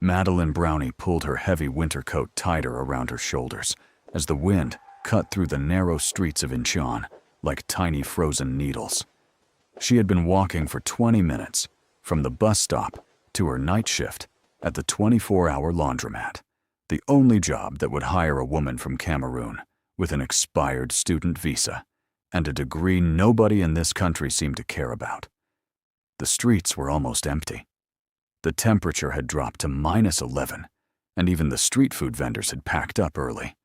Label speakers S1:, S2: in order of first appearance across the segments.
S1: Madeline Brownie pulled her heavy winter coat tighter around her shoulders as the wind cut through the narrow streets of Incheon like tiny frozen needles. She had been walking for 20 minutes, from the bus stop to her night shift at the 24-hour laundromat, the only job that would hire a woman from Cameroon with an expired student visa and a degree nobody in this country seemed to care about. The streets were almost empty. The temperature had dropped to -11, and even the street food vendors had packed up early.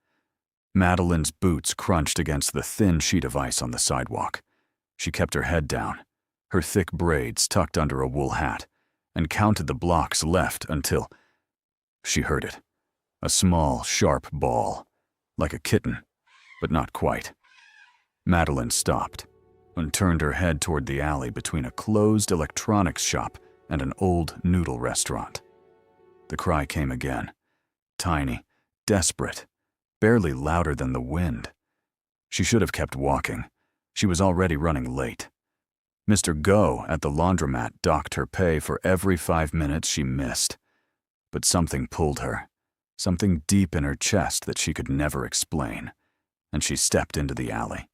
S1: Madeline's boots crunched against the thin sheet of ice on the sidewalk. She kept her head down, her thick braids tucked under a wool hat, and counted the blocks left until she heard it. A small, sharp bawl, like a kitten, but not quite. Madeline stopped and turned her head toward the alley between a closed electronics shop and an old noodle restaurant. The cry came again, tiny, desperate, barely louder than the wind. She should have kept walking. She was already running late. Mr. Go at the laundromat docked her pay for every 5 minutes she missed. But something pulled her, something deep in her chest that she could never explain, and she stepped into the alley.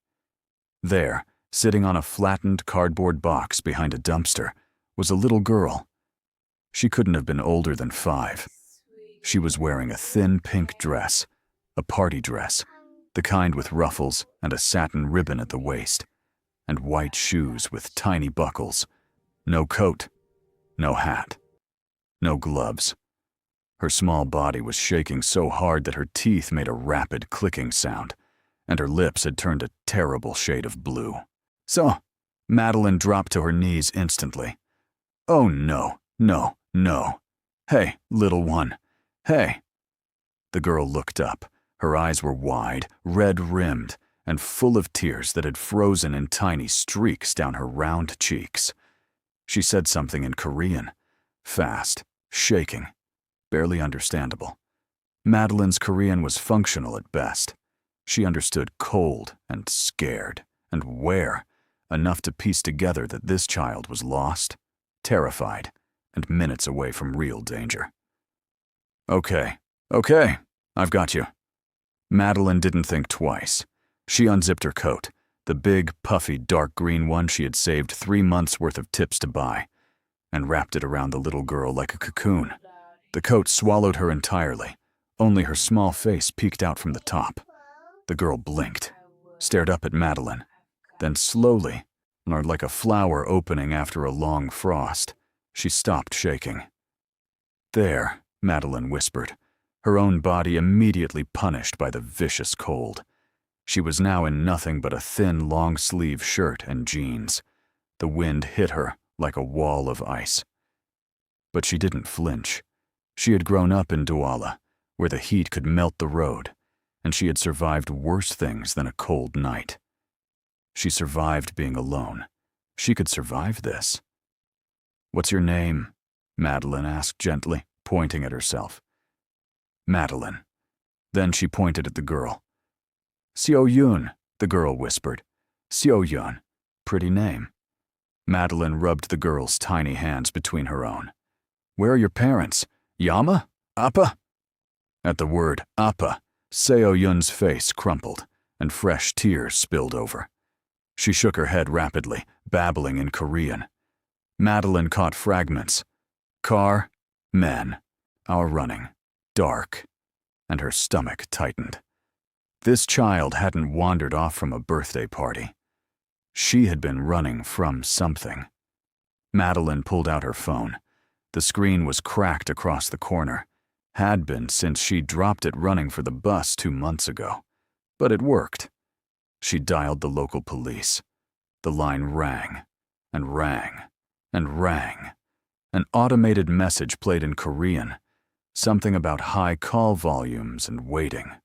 S1: There, sitting on a flattened cardboard box behind a dumpster, was a little girl. She couldn't have been older than 5. She was wearing a thin pink dress, a party dress, the kind with ruffles and a satin ribbon at the waist, and white shoes with tiny buckles. No coat, no hat, no gloves. Her small body was shaking so hard that her teeth made a rapid clicking sound, and her lips had turned a terrible shade of blue. So, Madeline dropped to her knees instantly. Oh no, no, no. Hey, little one. Hey. The girl looked up. Her eyes were wide, red-rimmed, and full of tears that had frozen in tiny streaks down her round cheeks. She said something in Korean, fast, shaking, barely understandable. Madeline's Korean was functional at best. She understood cold and scared and where, enough to piece together that this child was lost, terrified, and minutes away from real danger. Okay, I've got you. Madeline didn't think twice. She unzipped her coat, the big, puffy, dark green one she had saved 3 months' worth of tips to buy, and wrapped it around the little girl like a cocoon. The coat swallowed her entirely. Only her small face peeked out from the top. The girl blinked, stared up at Madeline, then slowly, or like a flower opening after a long frost, she stopped shaking. There, Madeline whispered, her own body immediately punished by the vicious cold. She was now in nothing but a thin, long-sleeve shirt and jeans. The wind hit her like a wall of ice. But she didn't flinch. She had grown up in Douala, where the heat could melt the road, and she had survived worse things than a cold night. She survived being alone. She could survive this. "What's your name?" Madeline asked gently, pointing at herself. Madeline. Then she pointed at the girl. "Seo-yoon," the girl whispered. "Seo-yoon. Pretty name." Madeline rubbed the girl's tiny hands between her own. "Where are your parents? Yama? Appa?" At the word Appa, Seo-yoon's face crumpled, and fresh tears spilled over. She shook her head rapidly, babbling in Korean. Madeline caught fragments. Car, men, our running, dark, and her stomach tightened. This child hadn't wandered off from a birthday party. She had been running from something. Madeline pulled out her phone. The screen was cracked across the corner. Had been since she dropped it running for the bus 2 months ago. But it worked. She dialed the local police. The line rang, and rang, and rang. An automated message played in Korean. Something about high call volumes and waiting.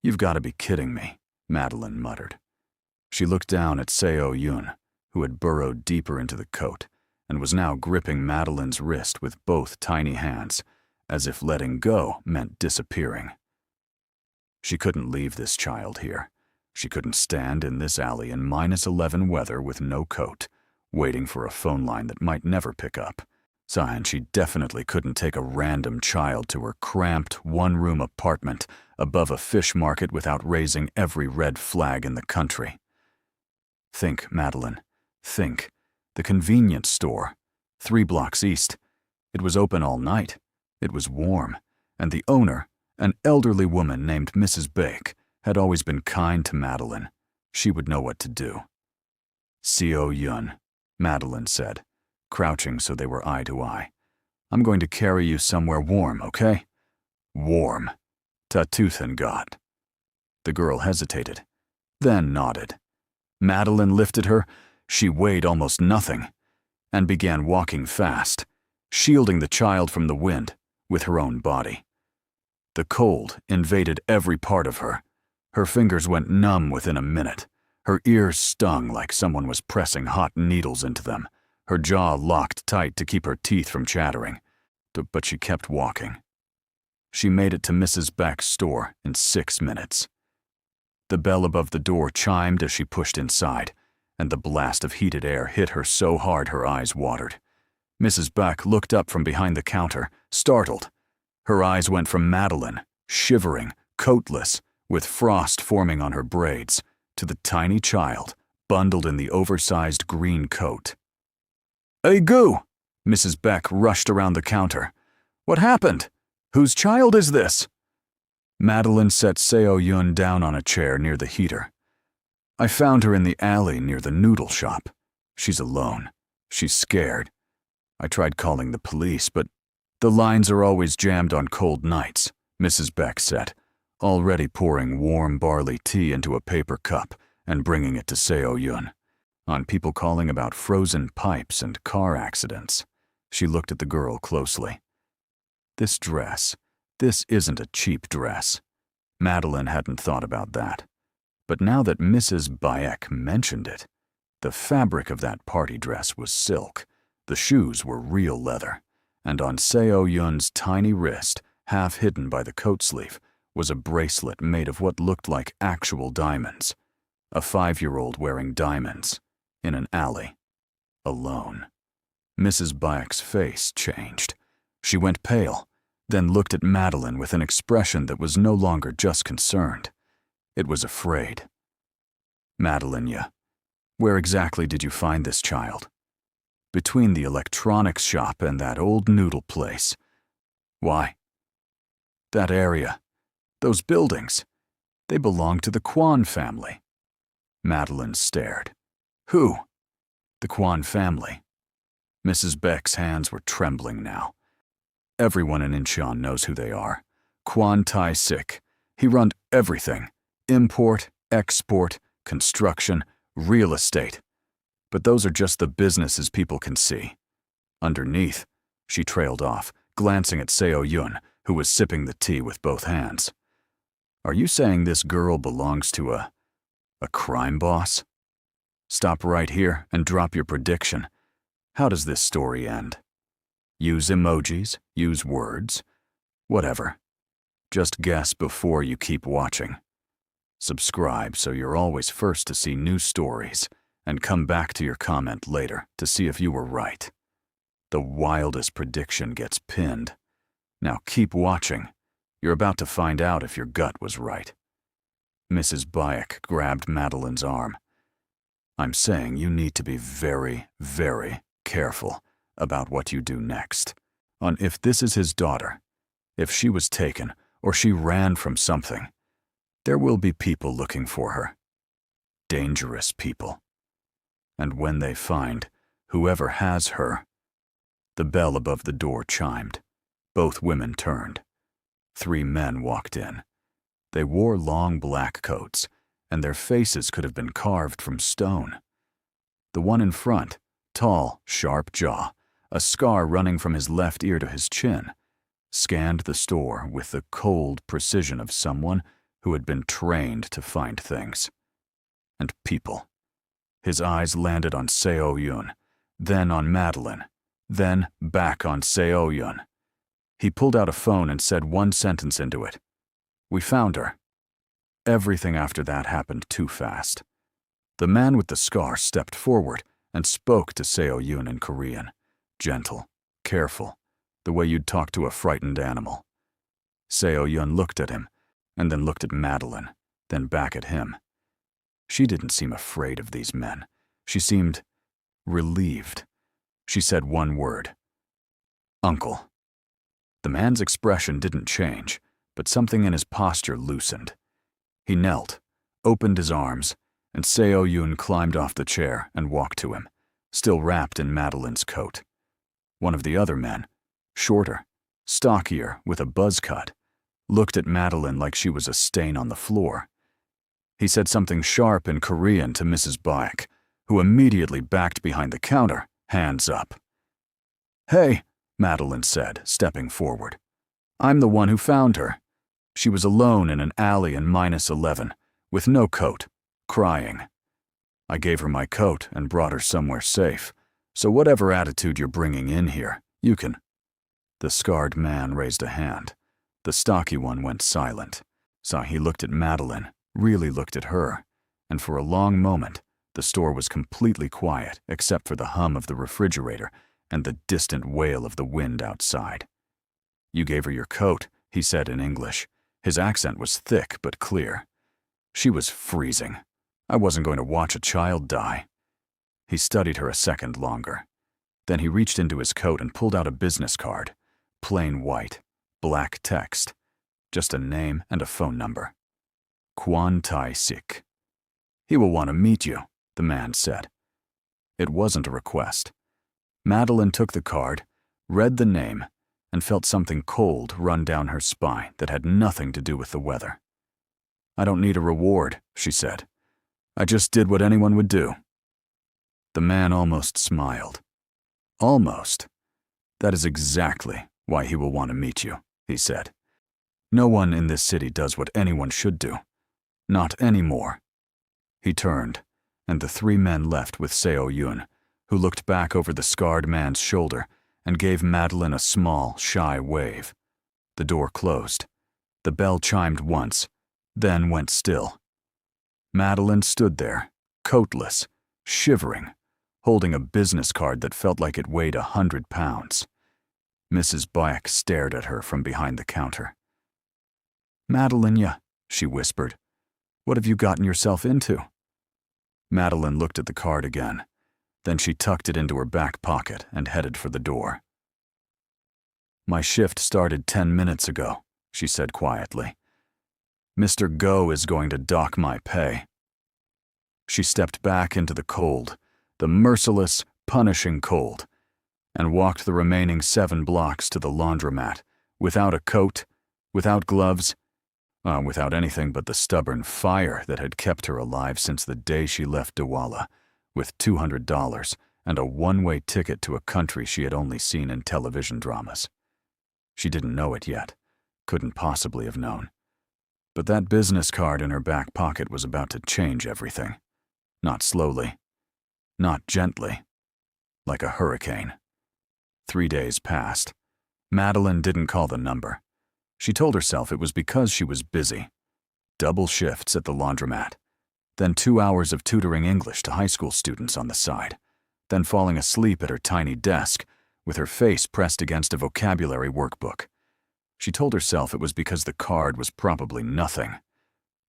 S1: "You've got to be kidding me," Madeline muttered. She looked down at Seo-yoon, who had burrowed deeper into the coat and was now gripping Madeline's wrist with both tiny hands, as if letting go meant disappearing. She couldn't leave this child here. She couldn't stand in this alley in -11 weather with no coat, waiting for a phone line that might never pick up. And she definitely couldn't take a random child to her cramped, one-room apartment above a fish market without raising every red flag in the country. Think, Madeline. Think. The convenience store. 3 blocks east. It was open all night. It was warm. And the owner, an elderly woman named Mrs. Bake, had always been kind to Madeline. She would know what to do. Seo-yun, Madeline said, crouching so they were eye to eye. I'm going to carry you somewhere warm, okay? Warm. Tatuthan got. The girl hesitated, then nodded. Madeline lifted her, she weighed almost nothing, and began walking fast, shielding the child from the wind with her own body. The cold invaded every part of her. Her fingers went numb within a minute. Her ears stung like someone was pressing hot needles into them. Her jaw locked tight to keep her teeth from chattering. But she kept walking. She made it to Mrs. Beck's store in 6 minutes. The bell above the door chimed as she pushed inside, and the blast of heated air hit her so hard her eyes watered. Mrs. Beck looked up from behind the counter, startled. Her eyes went from Madeline, shivering, coatless, with frost forming on her braids, to the tiny child, bundled in the oversized green coat. "Hey, Goo!" Mrs. Beck rushed around the counter. "What happened? Whose child is this?" Madeline set Seo-yun down on a chair near the heater. "I found her in the alley near the noodle shop. She's alone. She's scared. I tried calling the police, but the lines are always jammed on cold nights," Mrs. Beck said, already pouring warm barley tea into a paper cup and bringing it to Seo-yun. On people calling about frozen pipes and car accidents. She looked at the girl closely. This dress, this isn't a cheap dress. Madeline hadn't thought about that. But now that Mrs. Bayek mentioned it, the fabric of that party dress was silk, the shoes were real leather, and on Seo-yun's tiny wrist, half hidden by the coat sleeve, was a bracelet made of what looked like actual diamonds. A 5-year-old wearing diamonds, in an alley, alone. Mrs. Bayek's face changed. She went pale, then looked at Madeline with an expression that was no longer just concerned. It was afraid. "Madeline, where exactly did you find this child?" "Between the electronics shop and that old noodle place." "Why?" "That area. Those buildings. They belong to the Quan family." Madeline stared. "Who?" "The Quan family." Mrs. Beck's hands were trembling now. "Everyone in Incheon knows who they are. Quan Tai-sik. He runs everything. Import, export, construction, real estate. But those are just the businesses people can see. Underneath," she trailed off, glancing at Seo-yun, who was sipping the tea with both hands. "Are you saying this girl belongs to a crime boss? Stop right here and drop your prediction. How does this story end? Use emojis, use words, whatever. Just guess before you keep watching. Subscribe so you're always first to see new stories, and come back to your comment later to see if you were right. The wildest prediction gets pinned. Now keep watching. You're about to find out if your gut was right." Mrs. Bayek grabbed Madeline's arm. "I'm saying you need to be very, very careful about what you do next. On if this is his daughter, if she was taken or she ran from something, there will be people looking for her. Dangerous people. And when they find whoever has her..." The bell above the door chimed. Both women turned. 3 men walked in. They wore long black coats, and their faces could have been carved from stone. The one in front, tall, sharp jaw, a scar running from his left ear to his chin, scanned the store with the cold precision of someone who had been trained to find things. And people. His eyes landed on Seo-yun, then on Madeline, then back on Seo-yun. He pulled out a phone and said one sentence into it. "We found her." Everything after that happened too fast. The man with the scar stepped forward and spoke to Seo-yun in Korean, gentle, careful, the way you'd talk to a frightened animal. Seo-yun looked at him, and then looked at Madeline, then back at him. She didn't seem afraid of these men. She seemed relieved. She said one word. "Uncle." The man's expression didn't change, but something in his posture loosened. He knelt, opened his arms, and Seo-yun climbed off the chair and walked to him, still wrapped in Madeline's coat. One of the other men, shorter, stockier, with a buzz cut, looked at Madeline like she was a stain on the floor. He said something sharp in Korean to Mrs. Baek, who immediately backed behind the counter, hands up. "Hey," Madeline said, stepping forward. "I'm the one who found her. She was alone in an alley in -11, with no coat, crying. I gave her my coat and brought her somewhere safe, so whatever attitude you're bringing in here, you can." The scarred man raised a hand. The stocky one went silent. So he looked at Madeline, really looked at her, and for a long moment, the store was completely quiet except for the hum of the refrigerator and the distant wail of the wind outside. "You gave her your coat," he said in English. His accent was thick but clear. She was freezing. I wasn't going to watch a child die. He studied her a second longer. Then he reached into his coat and pulled out a business card. Plain white, black text. Just a name and a phone number. Quan Tai-sik. "He will want to meet you," the man said. It wasn't a request. Madeline took the card, read the name, and felt something cold run down her spine that had nothing to do with the weather. "I don't need a reward," she said. "I just did what anyone would do." The man almost smiled. "Almost. That is exactly why he will want to meet you," he said. "No one in this city does what anyone should do. Not anymore." He turned, and the three men left with Seo-yun, who looked back over the scarred man's shoulder and gave Madeline a small, shy wave. The door closed. The bell chimed once, then went still. Madeline stood there, coatless, shivering, holding a business card that felt like it weighed 100 pounds. Mrs. Baek stared at her from behind the counter. "Madeline, she whispered. "What have you gotten yourself into?" Madeline looked at the card again. Then she tucked it into her back pocket and headed for the door. "My shift started 10 minutes ago," she said quietly. "Mr. Go is going to dock my pay." She stepped back into the cold, the merciless, punishing cold, and walked the remaining 7 blocks to the laundromat, without a coat, without gloves, without anything but the stubborn fire that had kept her alive since the day she left Douala, with $200 and a one-way ticket to a country she had only seen in television dramas. She didn't know it yet, couldn't possibly have known. But that business card in her back pocket was about to change everything. Not slowly, not gently, like a hurricane. 3 days passed. Madeline didn't call the number. She told herself it was because she was busy. Double shifts at the laundromat, then 2 hours of tutoring English to high school students on the side, then falling asleep at her tiny desk with her face pressed against a vocabulary workbook. She told herself it was because the card was probably nothing.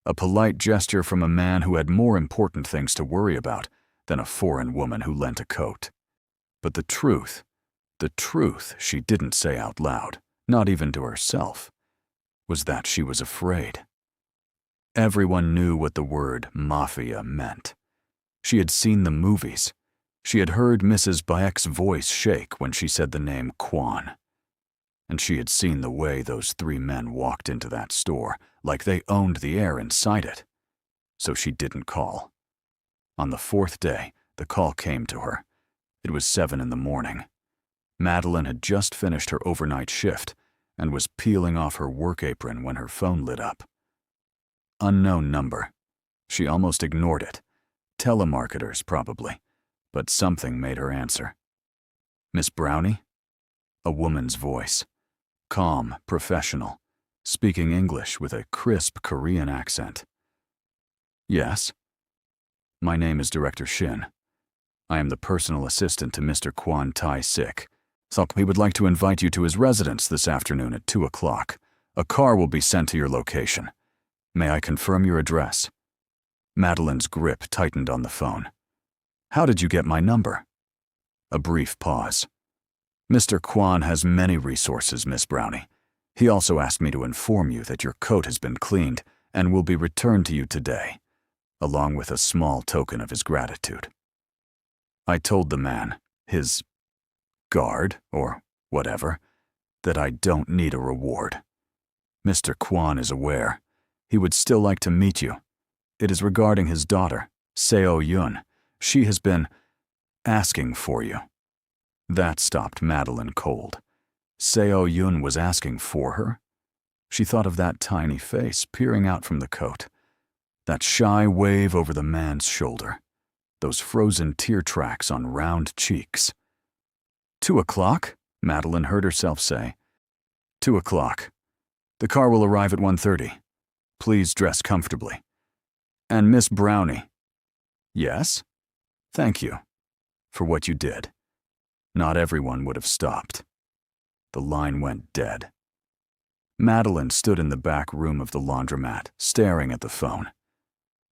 S1: A polite gesture from a man who had more important things to worry about than a foreign woman who lent a coat. But the truth she didn't say out loud, not even to herself, was that she was afraid. Everyone knew what the word Mafia meant. She had seen the movies. She had heard Mrs. Baek's voice shake when she said the name Quan. And she had seen the way those 3 men walked into that store, like they owned the air inside it. So she didn't call. On the 4th day, the call came to her. It was 7 in the morning. Madeline had just finished her overnight shift and was peeling off her work apron when her phone lit up. Unknown number. She almost ignored it. Telemarketers, probably. But something made her answer. "Miss Brownie?" A woman's voice. Calm, professional, speaking English with a crisp Korean accent. "Yes." "My name is Director Shin. I am the personal assistant to Mr. Quan Tai-sik, So he would like to invite you to his residence this afternoon at 2 o'clock. A car will be sent to your location. May I confirm your address? Madeline's grip tightened on the phone. How did you get my number? A brief pause. Mr. Quan has many resources, Miss Brownie. He also asked me to inform you that your coat has been cleaned and will be returned to you today, along with a small token of his gratitude. I told the man, his guard, or whatever, that I don't need a reward. Mr. Quan is aware. He would still like to meet you. It is regarding his daughter, Seo Yun. She has been asking for you. That stopped Madeline cold. Seo Yun was asking for her? She thought of that tiny face peering out from the coat, that shy wave over the man's shoulder, those frozen tear tracks on round cheeks. 2 o'clock? Madeline heard herself say. 2 o'clock. The car will arrive at 1:30. Please dress comfortably. And Miss Brownie. Yes? Thank you for what you did. Not everyone would have stopped. The line went dead. Madeline stood in the back room of the laundromat, staring at the phone.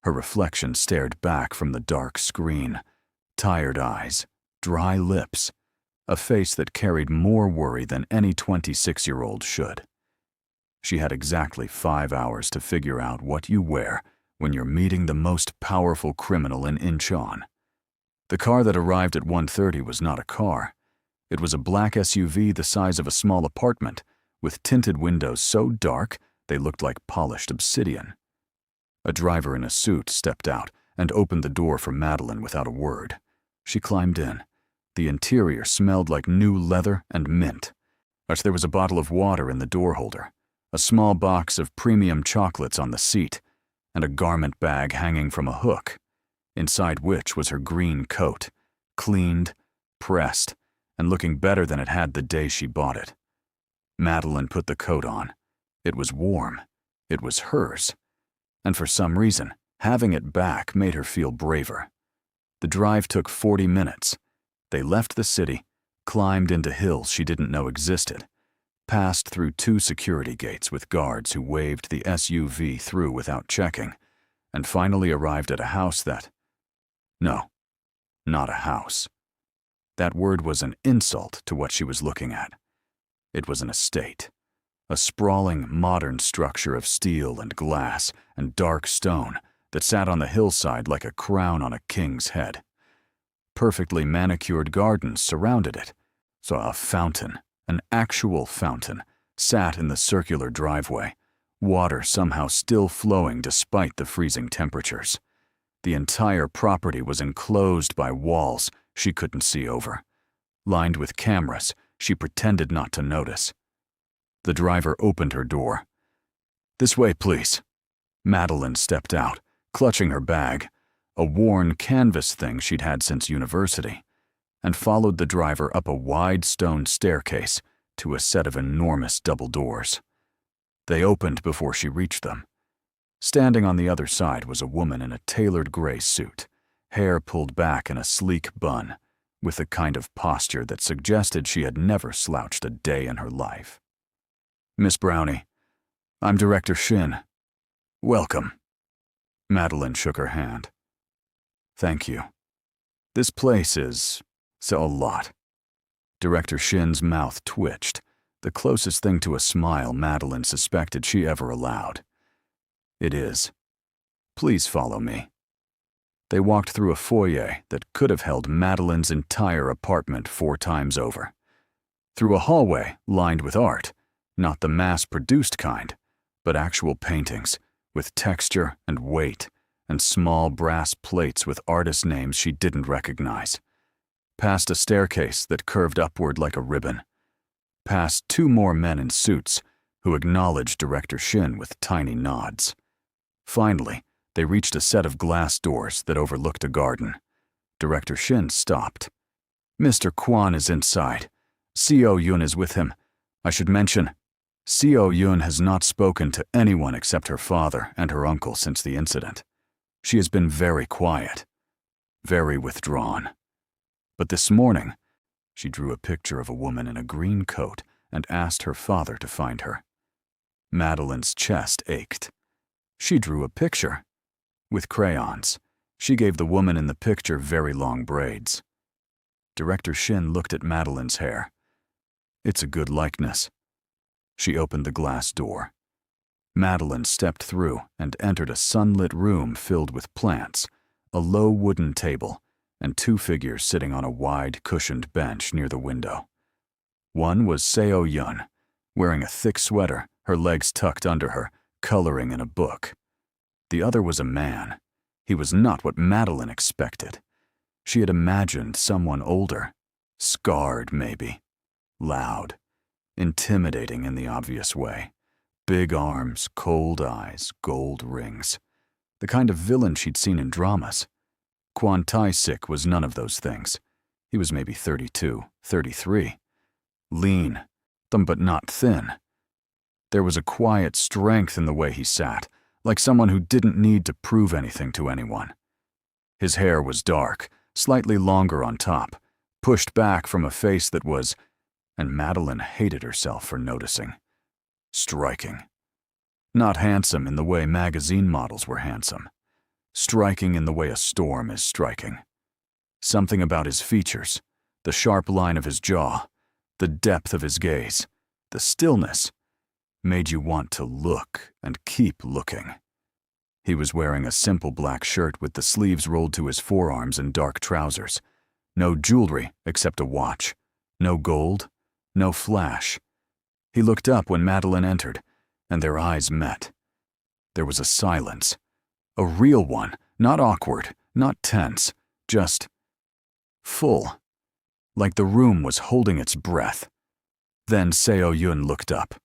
S1: Her reflection stared back from the dark screen. Tired eyes, dry lips, a face that carried more worry than any 26-year-old should. She had exactly 5 hours to figure out what you wear when you're meeting the most powerful criminal in Incheon. The car that arrived at 1:30 was not a car. It was a black SUV the size of a small apartment, with tinted windows so dark they looked like polished obsidian. A driver in a suit stepped out and opened the door for Madeline without a word. She climbed in. The interior smelled like new leather and mint. But there was a bottle of water in the door holder, a small box of premium chocolates on the seat, and a garment bag hanging from a hook, inside which was her green coat, cleaned, pressed, and looking better than it had the day she bought it. Madeline put the coat on. It was warm. It was hers. And for some reason, having it back made her feel braver. The drive took 40 minutes. They left the city, climbed into hills she didn't know existed, passed through 2 security gates with guards who waved the SUV through without checking, and finally arrived at a house that— no, not a house. That word was an insult to what she was looking at. It was an estate, a sprawling, modern structure of steel and glass and dark stone that sat on the hillside like a crown on a king's head. Perfectly manicured gardens surrounded it, so a fountain, an actual fountain, sat in the circular driveway, water somehow still flowing despite the freezing temperatures. The entire property was enclosed by walls she couldn't see over. Lined with cameras, she pretended not to notice. The driver opened her door. "This way, please." Madeline stepped out, clutching her bag, a worn canvas thing she'd had since university, and followed the driver up a wide stone staircase to a set of enormous double doors. They opened before she reached them. Standing on the other side was a woman in a tailored gray suit, hair pulled back in a sleek bun, with the kind of posture that suggested she had never slouched a day in her life. "Miss Brownie, I'm Director Shin. Welcome." Madeline shook her hand. "Thank you. This place is so a lot." Director Shin's mouth twitched, the closest thing to a smile Madeline suspected she ever allowed. "It is. Please follow me." They walked through a foyer that could have held Madeline's entire apartment 4 times over. Through a hallway lined with art, not the mass-produced kind, but actual paintings, with texture and weight, and small brass plates with artist names she didn't recognize. Past a staircase that curved upward like a ribbon. Past 2 more men in suits who acknowledged Director Shin with tiny nods. Finally, they reached a set of glass doors that overlooked a garden. Director Shin stopped. "Mr. Quan is inside. Seo Yun is with him. I should mention, Seo Yun has not spoken to anyone except her father and her uncle since the incident. She has been very quiet, very withdrawn. But this morning, She drew a picture of a woman in a green coat and asked her father to find her. Madeline's chest ached. She drew a picture. With crayons, she gave the woman in the picture very long braids. Director Shin looked at Madeline's hair. It's a good likeness. She opened the glass door. Madeline stepped through and entered a sunlit room filled with plants, a low wooden table, and two figures sitting on a wide, cushioned bench near the window. One was Seo-yun, wearing a thick sweater, her legs tucked under her, coloring in a book. The other was a man. He was not what Madeline expected. She had imagined someone older, scarred maybe, loud, intimidating in the obvious way. Big arms, cold eyes, gold rings. The kind of villain she'd seen in dramas. Quan was none of those things. He was maybe 32, 33. Lean, but not thin. There was a quiet strength in the way he sat, like someone who didn't need to prove anything to anyone. His hair was dark, slightly longer on top, pushed back from a face that was, and Madeline hated herself for noticing, striking. Not handsome in the way magazine models were handsome. Striking in the way a storm is striking. Something about his features, the sharp line of his jaw, the depth of his gaze, the stillness, made you want to look and keep looking. He was wearing a simple black shirt with the sleeves rolled to his forearms and dark trousers. No jewelry except a watch. No gold, no flash. He looked up when Madeline entered, and their eyes met. There was a silence. A real one, not awkward, not tense, just full. Like the room was holding its breath. Then Seo-yun looked up.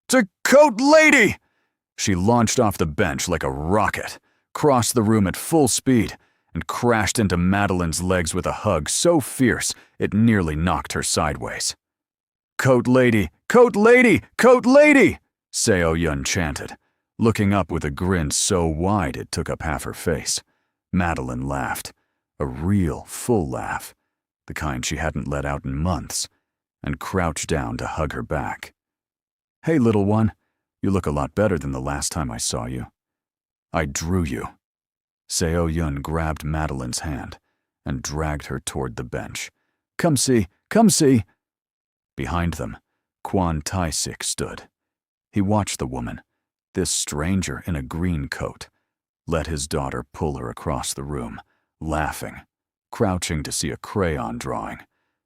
S1: "The coat lady!" She launched off the bench like a rocket, crossed the room at full speed, and crashed into Madeline's legs with a hug so fierce it nearly knocked her sideways. "Coat lady! Coat lady! Coat lady!" Seo-yun chanted, looking up with a grin so wide it took up half her face. Madeline laughed, a real, full laugh, the kind she hadn't let out in months, and crouched down to hug her back. "Hey, little one, you look a lot better than the last time I saw you. I drew you." Seo-yun grabbed Madeline's hand and dragged her toward the bench. "Come see, come see." Behind them, Quan stood. He watched the woman, this stranger in a green coat, let his daughter pull her across the room, laughing, crouching to see a crayon drawing,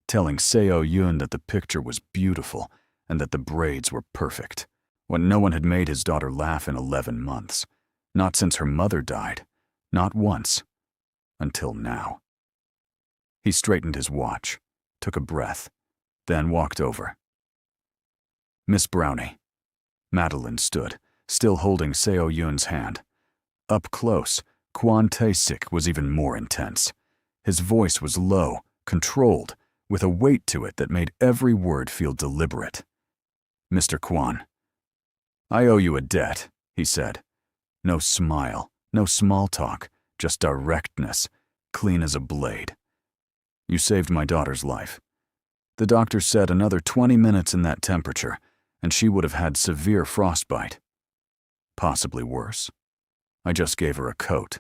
S1: telling Seo-yun that the picture was beautiful and that the braids were perfect, when no one had made his daughter laugh in 11 months, not since her mother died, not once, until now. He straightened his watch, took a breath, then walked over. "Miss Brownie." Madeline stood, still holding Seo-yun's hand. Up close, Quan was even more intense. His voice was low, controlled, with a weight to it that made every word feel deliberate. "Mr. Quan, I owe you a debt," he said. No smile, no small talk, just directness, clean as a blade. "You saved my daughter's life. The doctor said another 20 minutes in that temperature, and she would have had severe frostbite. Possibly worse. I just gave her a coat.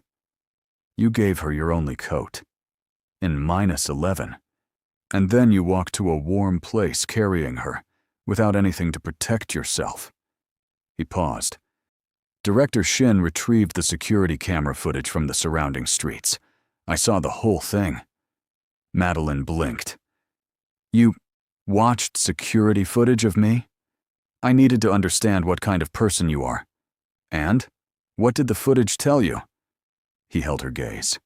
S1: You gave her your only coat. In -11. And then you walked to a warm place carrying her, without anything to protect yourself." He paused. Director Shin retrieved the security camera footage from the surrounding streets. "I saw the whole thing." Madeline blinked. "You watched security footage of me? I needed to understand what kind of person you are. And? What did the footage tell you?" He held her gaze.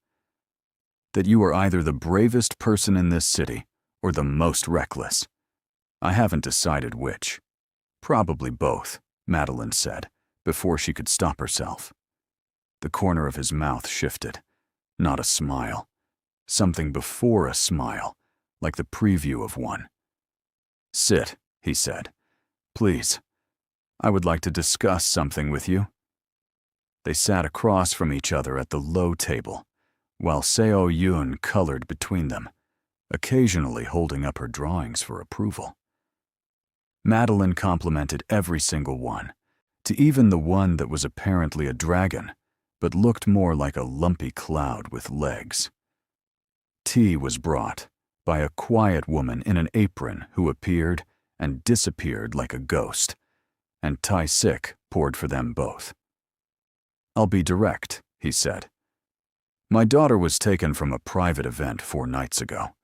S1: "That you are either the bravest person in this city or the most reckless. I haven't decided which. Probably both," Madeline said, before she could stop herself. The corner of his mouth shifted. Not a smile. Something before a smile, like the preview of one. "Sit," he said. "Please. I would like to discuss something with you." They sat across from each other at the low table, while Seo-yun colored between them, occasionally holding up her drawings for approval. Madeline complimented every single one, to even the one that was apparently a dragon, but looked more like a lumpy cloud with legs. Tea was brought by a quiet woman in an apron who appeared and disappeared like a ghost, and Tai-sik poured for them both. "I'll be direct," he said. "My daughter was taken from a private event 4 nights ago.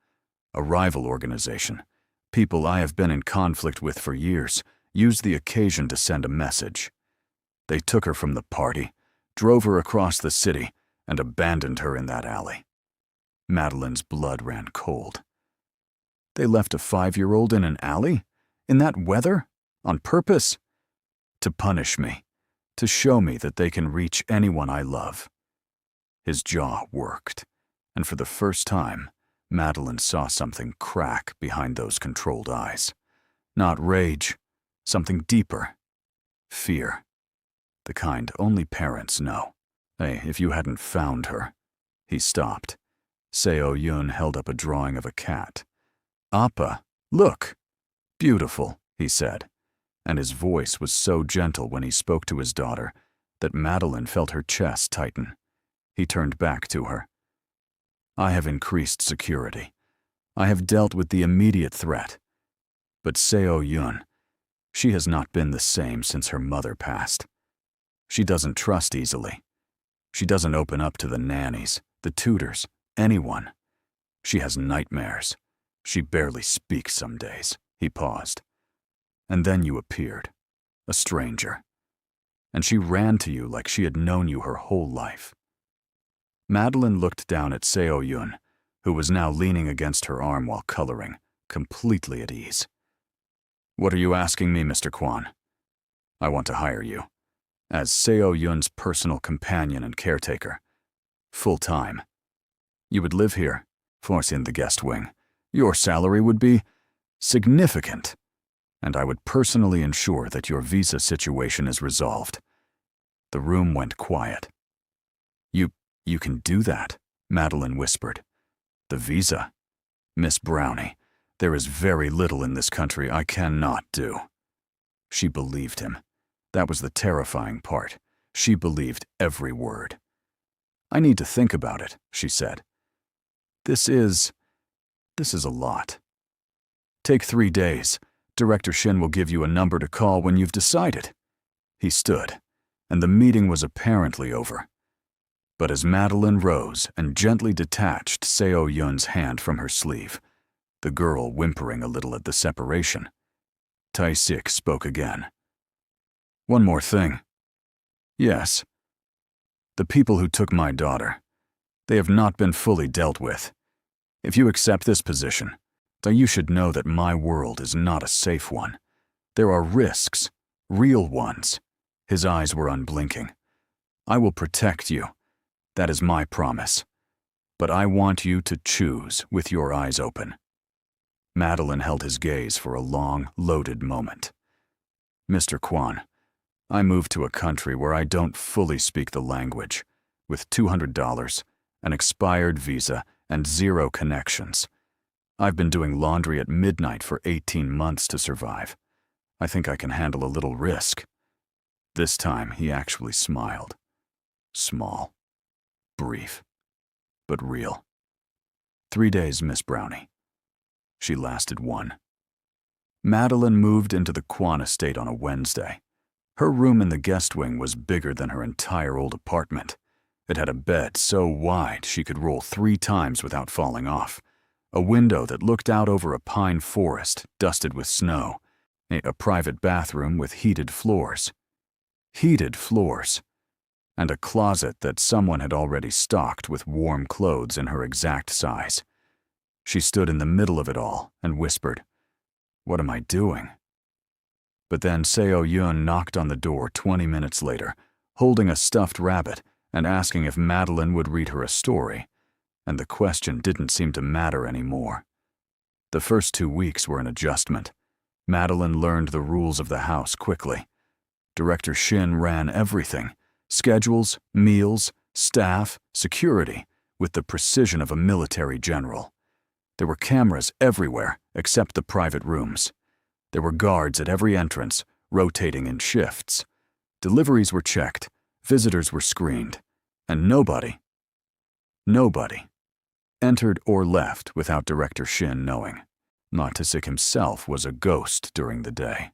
S1: A rival organization, people I have been in conflict with for years, used the occasion to send a message. They took her from the party, drove her across the city, and abandoned her in that alley." Madeline's blood ran cold. "They left a 5-year-old in an alley? In that weather? On purpose? To punish me, to show me that they can reach anyone I love." His jaw worked, and for the first time, Madeline saw something crack behind those controlled eyes. Not rage, something deeper. Fear. The kind only parents know. "Hey, if you hadn't found her." He stopped. Seo-yun held up a drawing of a cat. "Appa, look." "Beautiful," he said, and his voice was so gentle when he spoke to his daughter that Madeline felt her chest tighten. He turned back to her. "I have increased security. I have dealt with the immediate threat. But Seo-yun, she has not been the same since her mother passed. She doesn't trust easily. She doesn't open up to the nannies, the tutors, anyone. She has nightmares. She barely speaks some days." He paused. "And then you appeared, a stranger. And she ran to you like she had known you her whole life." Madeline looked down at Seo-yun, who was now leaning against her arm while coloring, completely at ease. "What are you asking me, Mr. Quan?" "I want to hire you as Seo-yun's personal companion and caretaker. Full-time. You would live here, force in the guest wing. Your salary would be significant, and I would personally ensure that your visa situation is resolved." The room went quiet. You can do that," Madeline whispered. "The visa? Miss Brownie, there is very little in this country I cannot do." She believed him. That was the terrifying part. She believed every word. "I need to think about it," she said. This is a lot. Take 3 days. Director Shin will give you a number to call when you've decided." He stood, and the meeting was apparently over. But as Madeline rose and gently detached Seo-yun's hand from her sleeve, the girl whimpering a little at the separation, Tai-sik spoke again. "One more thing." "Yes. The people who took my daughter, they have not been fully dealt with. If you accept this position, then you should know that my world is not a safe one. There are risks, real ones." His eyes were unblinking. "I will protect you. That is my promise. But I want you to choose with your eyes open." Madeline held his gaze for a long, loaded moment. "Mr. Quan, I moved to a country where I don't fully speak the language, with $200, an expired visa, and 0 connections. I've been doing laundry at midnight for 18 months to survive. I think I can handle a little risk." This time he actually smiled. Small. Brief. But real. 3 days, Miss Brownie. She lasted 1. Madeline moved into the Quan estate on a Wednesday. Her room in the guest wing was bigger than her entire old apartment. It had a bed so wide she could roll 3 times without falling off, a window that looked out over a pine forest dusted with snow, a private bathroom with heated floors. Heated floors. And a closet that someone had already stocked with warm clothes in her exact size. She stood in the middle of it all and whispered, "What am I doing?" But then Seo-yun knocked on the door 20 minutes later, holding a stuffed rabbit and asking if Madeline would read her a story, and the question didn't seem to matter anymore. The first 2 weeks were an adjustment. Madeline learned the rules of the house quickly. Director Shin ran everything: schedules, meals, staff, security, with the precision of a military general. There were cameras everywhere except the private rooms. There were guards at every entrance, rotating in shifts. Deliveries were checked, visitors were screened, and nobody entered or left without Director Shin knowing. Matasik himself was a ghost during the day.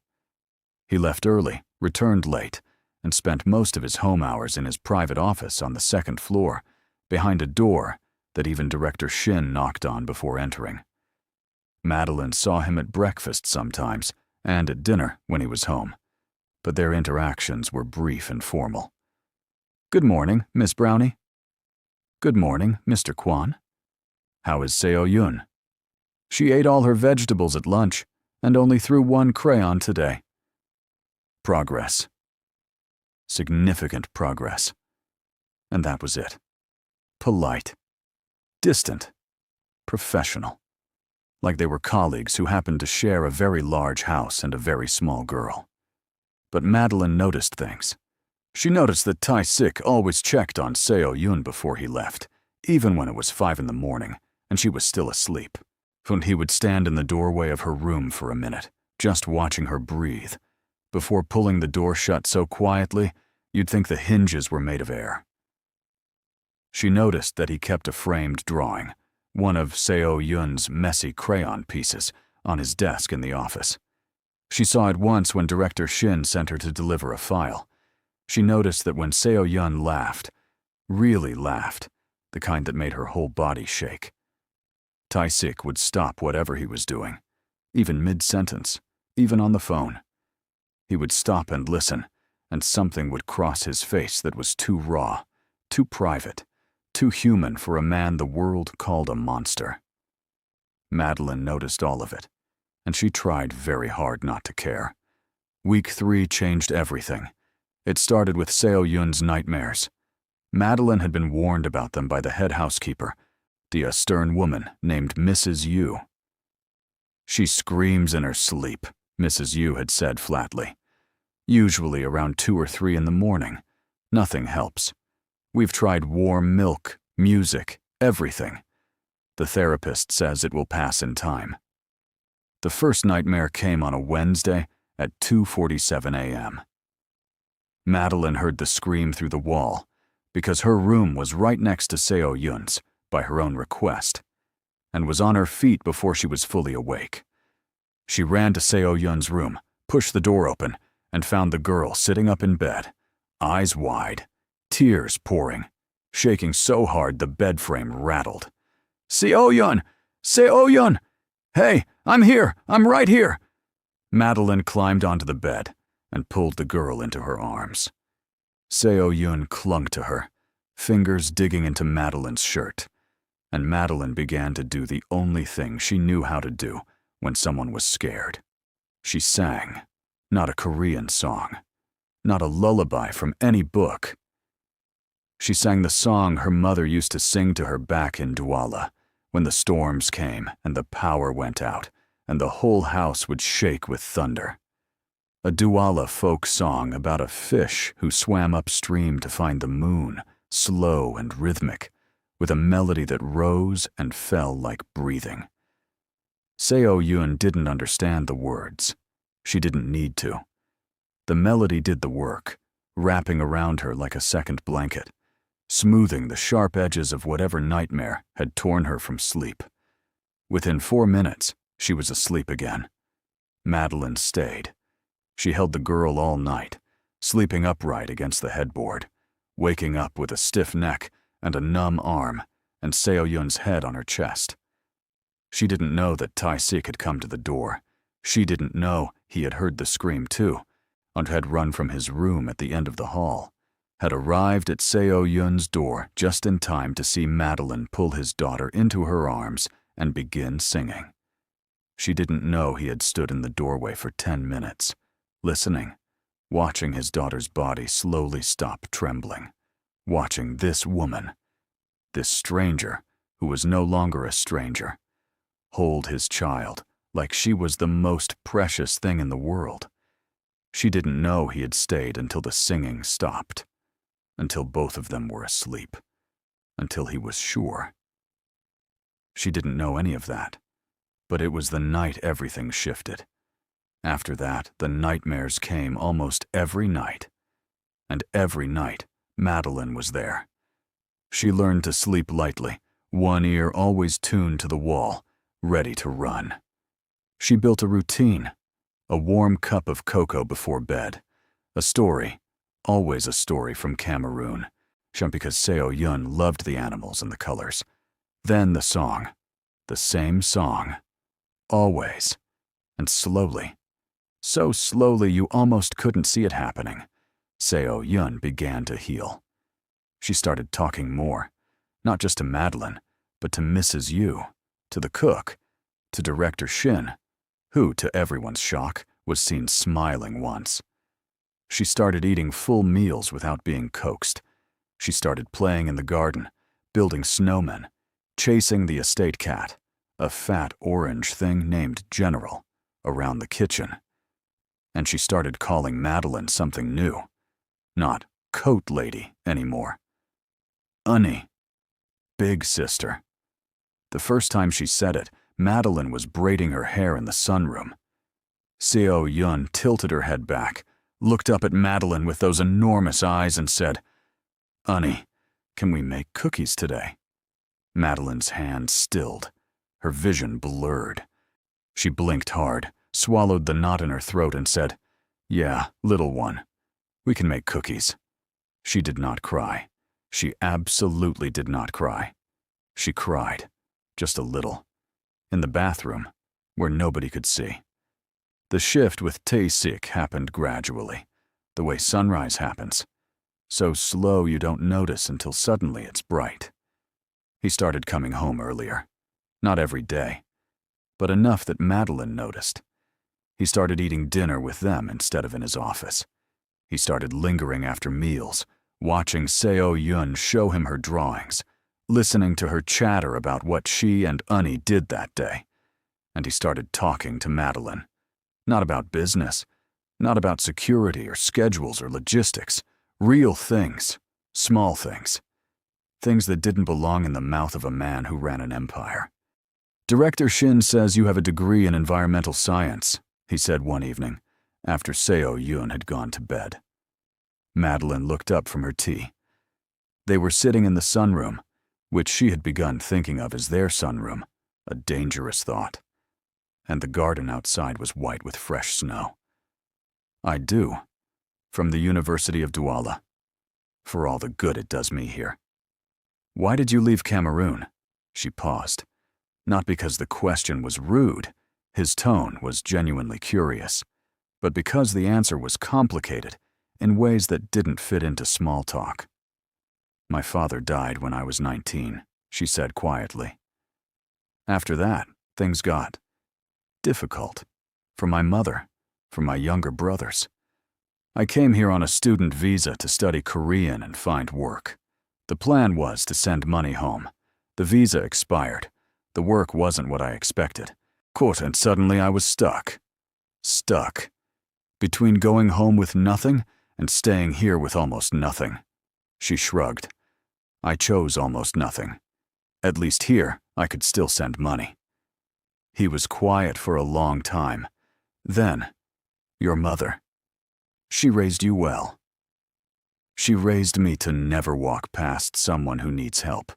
S1: He left early, returned late, and spent most of his home hours in his private office on the second floor, behind a door that even Director Shin knocked on before entering. Madeline saw him at breakfast sometimes, and at dinner when he was home, but their interactions were brief and formal. "Good morning, Miss Brownie." "Good morning, Mr. Quan." "How is Seo-Yun?" "She ate all her vegetables at lunch, and only threw one crayon today." Progress. Significant progress. And that was it. Polite. Distant. Professional. Like they were colleagues who happened to share a very large house and a very small girl. But Madeline noticed things. She noticed that Tai-sik always checked on Seo-Yun before he left, even when it was 5 in the morning and she was still asleep. And he would stand in the doorway of her room for a minute, just watching her breathe, before pulling the door shut so quietly you'd think the hinges were made of air. She noticed that he kept a framed drawing, one of Seo-Yun's messy crayon pieces, on his desk in the office. She saw it once when Director Shin sent her to deliver a file. She noticed that when Seo-Yun laughed, really laughed, the kind that made her whole body shake, Tai-sik would stop whatever he was doing, even mid-sentence, even on the phone. He would stop and listen, and something would cross his face that was too raw, too private, too human for a man the world called a monster. Madeline noticed all of it, and she tried very hard not to care. Week 3 changed everything. It started with Seo-Yun's nightmares. Madeline had been warned about them by the head housekeeper, the stern woman named Mrs. Yu. "She screams in her sleep," Mrs. Yu had said flatly. "Usually around 2 or 3 in the morning. Nothing helps. We've tried warm milk, music, everything. The therapist says it will pass in time." The first nightmare came on a Wednesday at 2:47 a.m. Madeline heard the scream through the wall because her room was right next to Seo-Yun's by her own request, and was on her feet before she was fully awake. She ran to Seo-Yun's room, pushed the door open, and found the girl sitting up in bed, eyes wide, tears pouring, shaking so hard the bed frame rattled. "Seo-Yun! Seo-Yun! Hey, I'm here! I'm right here!" Madeline climbed onto the bed and pulled the girl into her arms. Seo-Yun clung to her, fingers digging into Madeline's shirt, and Madeline began to do the only thing she knew how to do when someone was scared. She sang, not a Korean song, not a lullaby from any book. She sang the song her mother used to sing to her back in Douala, when the storms came and the power went out, and the whole house would shake with thunder. A Douala folk song about a fish who swam upstream to find the moon, slow and rhythmic, with a melody that rose and fell like breathing. Seo-Yun didn't understand the words. She didn't need to. The melody did the work, wrapping around her like a second blanket, smoothing the sharp edges of whatever nightmare had torn her from sleep. Within 4 minutes, she was asleep again. Madeline stayed. She held the girl all night, sleeping upright against the headboard, waking up with a stiff neck and a numb arm, and Seo-Yun's head on her chest. She didn't know that Tai-sik had come to the door. She didn't know he had heard the scream too, and had run from his room at the end of the hall, had arrived at Seo-Yun's door just in time to see Madeline pull his daughter into her arms and begin singing. She didn't know he had stood in the doorway for 10 minutes, listening, watching his daughter's body slowly stop trembling, watching this woman, this stranger who was no longer a stranger, hold his child like she was the most precious thing in the world. She didn't know he had stayed until the singing stopped, until both of them were asleep, until he was sure. She didn't know any of that. But it was the night everything shifted. After that, the nightmares came almost every night. And every night, Madeline was there. She learned to sleep lightly, one ear always tuned to the wall, ready to run. She built a routine, a warm cup of cocoa before bed, a story, always a story from Cameroon, because Seo Yun loved the animals and the colors. Then the song, the same song, always, and slowly, so slowly you almost couldn't see it happening, Seo Yun began to heal. She started talking more, not just to Madeline, but to Mrs. Yu, to the cook, to Director Shin, who, to everyone's shock, was seen smiling once. She started eating full meals without being coaxed. She started playing in the garden, building snowmen, chasing the estate cat, a fat orange thing named General, around the kitchen. And she started calling Madeline something new, not coat lady anymore. Unnie, big sister. The first time she said it, Madeline was braiding her hair in the sunroom. Seo Yun tilted her head back, looked up at Madeline with those enormous eyes and said, "Unnie, can we make cookies today?" Madeline's hand stilled, her vision blurred. She blinked hard, swallowed the knot in her throat and said, "Yeah, little one, we can make cookies." She did not cry. She absolutely did not cry. She cried, just a little, in the bathroom, where nobody could see. The shift with Tae-sik happened gradually, the way sunrise happens, so slow you don't notice until suddenly it's bright. He started coming home earlier, not every day, but enough that Madeline noticed. He started eating dinner with them instead of in his office. He started lingering after meals, watching Seo Yun show him her drawings, listening to her chatter about what she and Unnie did that day. And he started talking to Madeline. Not about business, not about security or schedules or logistics, real things, small things. Things that didn't belong in the mouth of a man who ran an empire. "Director Shin says you have a degree in environmental science," he said one evening, after Seo Yun had gone to bed. Madeline looked up from her tea. They were sitting in the sunroom, which she had begun thinking of as their sunroom, a dangerous thought. And the garden outside was white with fresh snow. "I do, from the University of Douala, for all the good it does me here." "Why did you leave Cameroon?" She paused. Not because the question was rude, his tone was genuinely curious, but because the answer was complicated in ways that didn't fit into small talk. "My father died when I was 19, she said quietly. After that, things got difficult. For my mother, for my younger brothers. I came here on a student visa to study Korean and find work. The plan was to send money home. The visa expired. The work wasn't what I expected. And suddenly I was stuck. Stuck. Between going home with nothing and staying here with almost nothing." She shrugged. "I chose almost nothing. At least here, I could still send money." He was quiet for a long time. Then, "Your mother. She raised you well." "She raised me to never walk past someone who needs help,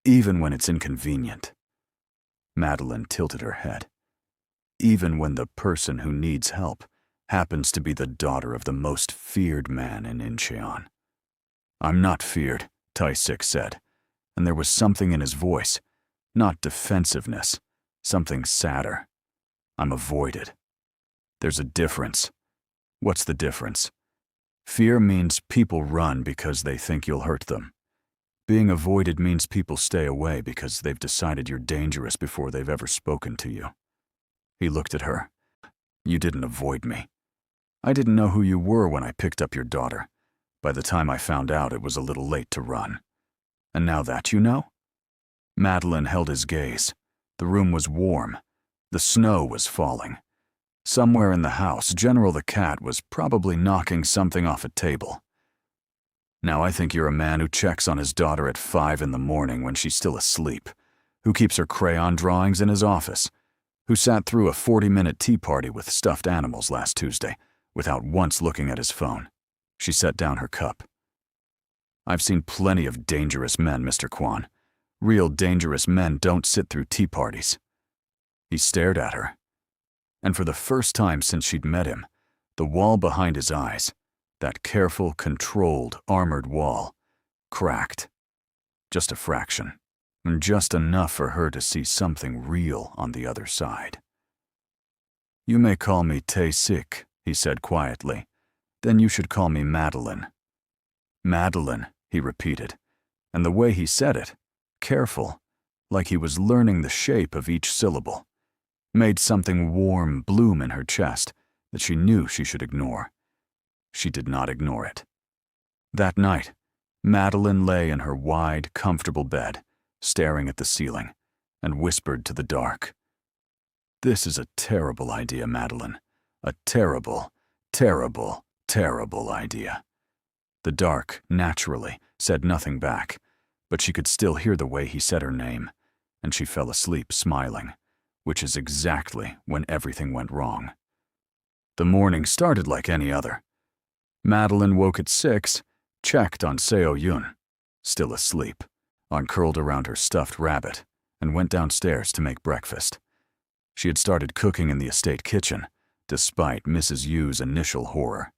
S1: even when it's inconvenient." Madeline tilted her head. "Even when the person who needs help happens to be the daughter of the most feared man in Incheon." "I'm not feared," Tae-sik said, and there was something in his voice, not defensiveness, something sadder. "I'm avoided. There's a difference." "What's the difference?" "Fear means people run because they think you'll hurt them. Being avoided means people stay away because they've decided you're dangerous before they've ever spoken to you." He looked at her. "You didn't avoid me. I didn't know who you were when I picked up your daughter. By the time I found out, it was a little late to run. And now that you know?" Madeline held his gaze. The room was warm. The snow was falling. Somewhere in the house, General the cat was probably knocking something off a table. "Now I think you're a man who checks on his daughter at 5 in the morning when she's still asleep, who keeps her crayon drawings in his office, who sat through a 40-minute tea party with stuffed animals last Tuesday without once looking at his phone. She set down her cup. I've seen plenty of dangerous men, Mr. Quan. Real dangerous men don't sit through tea parties. He stared at her. And for the first time since she'd met him, the wall behind his eyes, that careful, controlled, armored wall, cracked. Just a fraction, and just enough for her to see something real on the other side. You may call me Tae-sik, he said quietly. Then you should call me Madeline. Madeline, he repeated, and the way he said it, careful, like he was learning the shape of each syllable, made something warm bloom in her chest that she knew she should ignore. She did not ignore it. That night, Madeline lay in her wide, comfortable bed, staring at the ceiling, and whispered to the dark. This is a terrible idea, Madeline. A terrible, terrible, terrible idea. The dark, naturally, said nothing back, but she could still hear the way he said her name, and she fell asleep smiling, which is exactly when everything went wrong. The morning started like any other. Madeline woke at 6, checked on Seo-yun, still asleep, uncurled around her stuffed rabbit, and went downstairs to make breakfast. She had started cooking in the estate kitchen, despite Mrs. Yu's initial horror.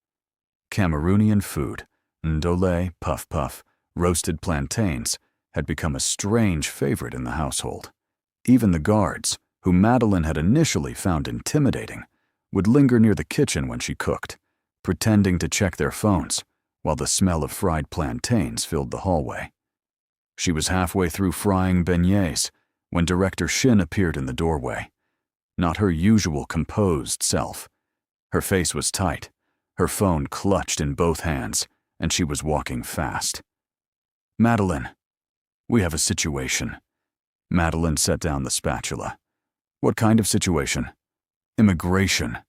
S1: Cameroonian food, ndole, puff puff, roasted plantains, had become a strange favorite in the household. Even the guards, who Madeline had initially found intimidating, would linger near the kitchen when she cooked, pretending to check their phones, while the smell of fried plantains filled the hallway. She was halfway through frying beignets when Director Shin appeared in the doorway. Not her usual composed self. Her face was tight, her phone clutched in both hands, and she was walking fast. Madeline, we have a situation. Madeline set down the spatula. What kind of situation? Immigration.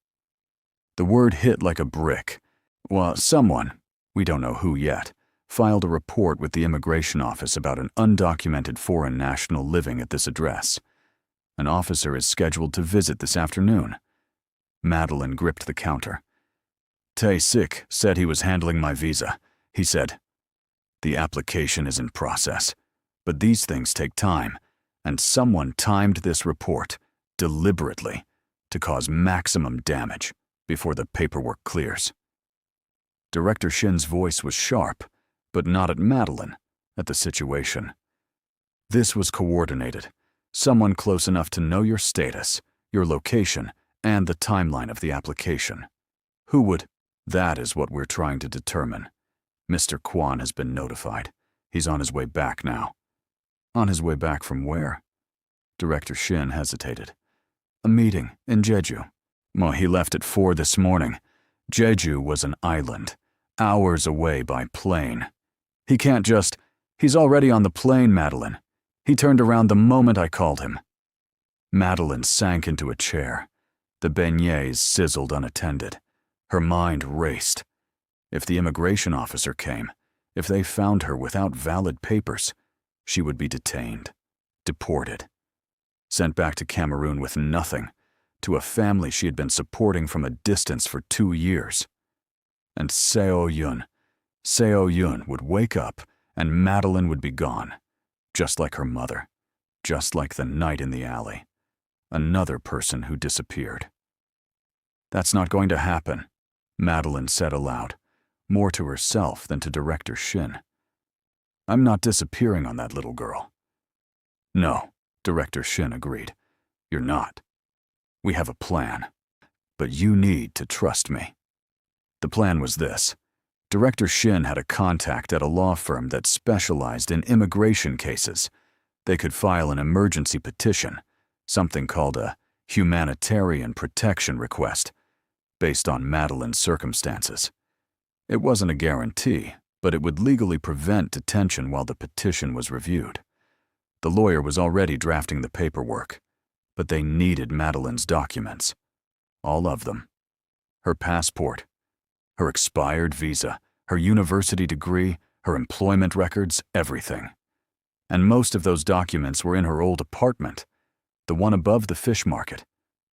S1: The word hit like a brick. Well, someone, we don't know who yet, filed a report with the immigration office about an undocumented foreign national living at this address. An officer is scheduled to visit this afternoon. Madeline gripped the counter. Tae-sik said he was handling my visa. He said, the application is in process, but these things take time, and someone timed this report, deliberately, to cause maximum damage before the paperwork clears. Director Shin's voice was sharp, but not at Madeline, at the situation. This was coordinated. Someone close enough to know your status, your location, and the timeline of the application. Who would? That is what we're trying to determine. Mr. Quan has been notified. He's on his way back now. On his way back from where? Director Shin hesitated. A meeting in Jeju. Well, he left at 4 this morning. Jeju was an island, hours away by plane. He can't just... He's already on the plane, Madeline. He turned around the moment I called him. Madeline sank into a chair. The beignets sizzled unattended. Her mind raced. If the immigration officer came, if they found her without valid papers, she would be detained, deported, sent back to Cameroon with nothing, to a family she had been supporting from a distance for 2 years. And Seo-yun would wake up and Madeline would be gone, just like her mother, just like the night in the alley. Another person who disappeared. That's not going to happen, Madeline said aloud, more to herself than to Director Shin. I'm not disappearing on that little girl. No, Director Shin agreed. You're not. We have a plan, but you need to trust me. The plan was this. Director Shin had a contact at a law firm that specialized in immigration cases. They could file an emergency petition, something called a humanitarian protection request, based on Madeline's circumstances. It wasn't a guarantee, but it would legally prevent detention while the petition was reviewed. The lawyer was already drafting the paperwork, but they needed Madeline's documents. All of them. Her passport, her expired visa, her university degree, her employment records, everything. And most of those documents were in her old apartment, the one above the fish market,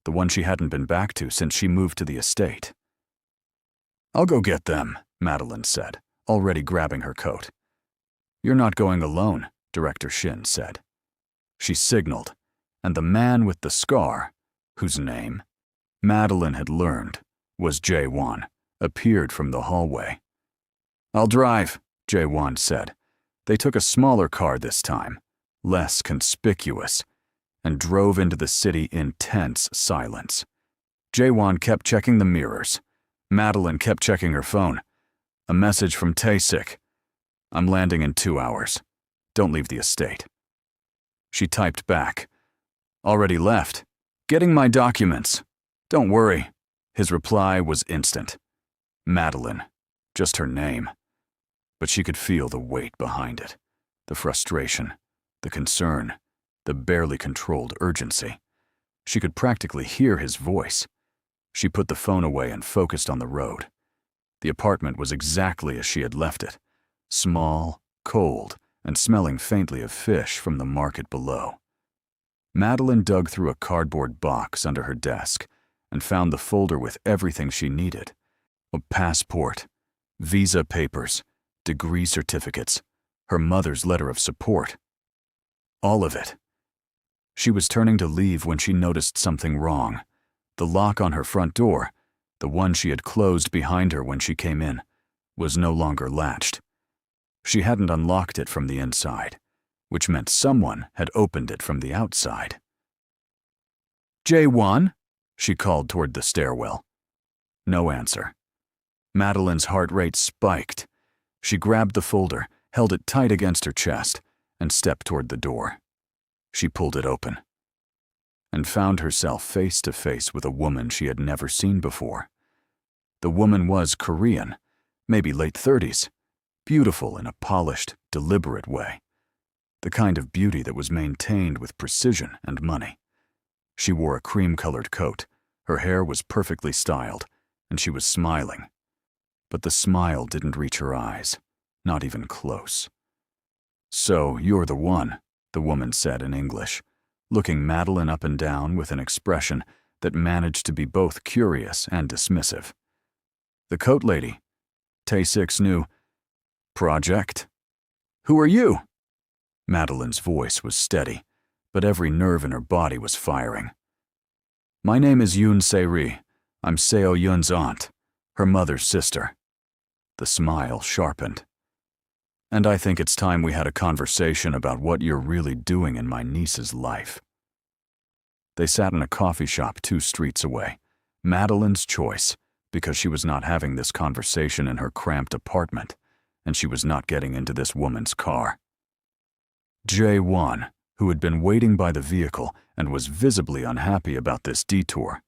S1: the one she hadn't been back to since she moved to the estate. "I'll go get them," Madeline said, already grabbing her coat. "You're not going alone," Director Shin said. She signaled, and the man with the scar, whose name Madeline had learned was Jae-won, appeared from the hallway. "I'll drive," Jae-won said. They took a smaller car this time, less conspicuous, and drove into the city in tense silence. Jae-won kept checking the mirrors. Madeline kept checking her phone. A message from Tae-sik. "I'm landing in 2 hours. Don't leave the estate." She typed back. "Already left. Getting my documents. Don't worry." His reply was instant. Madeline. Just her name. But she could feel the weight behind it. The frustration. The concern. The barely controlled urgency. She could practically hear his voice. She put the phone away and focused on the road. The apartment was exactly as she had left it. Small, cold, and smelling faintly of fish from the market below. Madeline dug through a cardboard box under her desk and found the folder with everything she needed. A passport, visa papers, degree certificates, her mother's letter of support. All of it. She was turning to leave when she noticed something wrong. The lock on her front door, the one she had closed behind her when she came in, was no longer latched. She hadn't unlocked it from the inside, which meant someone had opened it from the outside. "Jae-won?" she called toward the stairwell. No answer. Madeline's heart rate spiked. She grabbed the folder, held it tight against her chest, and stepped toward the door. She pulled it open and found herself face to face with a woman she had never seen before. The woman was Korean, maybe late 30s, beautiful in a polished, deliberate way. The kind of beauty that was maintained with precision and money. She wore a cream-colored coat, her hair was perfectly styled, and she was smiling. But the smile didn't reach her eyes, not even close. "So you're the one," the woman said in English, looking Madeline up and down with an expression that managed to be both curious and dismissive. "The coat lady. Tae-sik's new project. Who are you?" Madeline's voice was steady, but every nerve in her body was firing. "My name is Yoon Se-ri. I'm Seo-Yoon's aunt, her mother's sister." The smile sharpened. "And I think it's time we had a conversation about what you're really doing in my niece's life." They sat in a coffee shop 2 streets away, Madeline's choice, because she was not having this conversation in her cramped apartment, and she was not getting into this woman's car. Jae-won, who had been waiting by the vehicle and was visibly unhappy about this detour,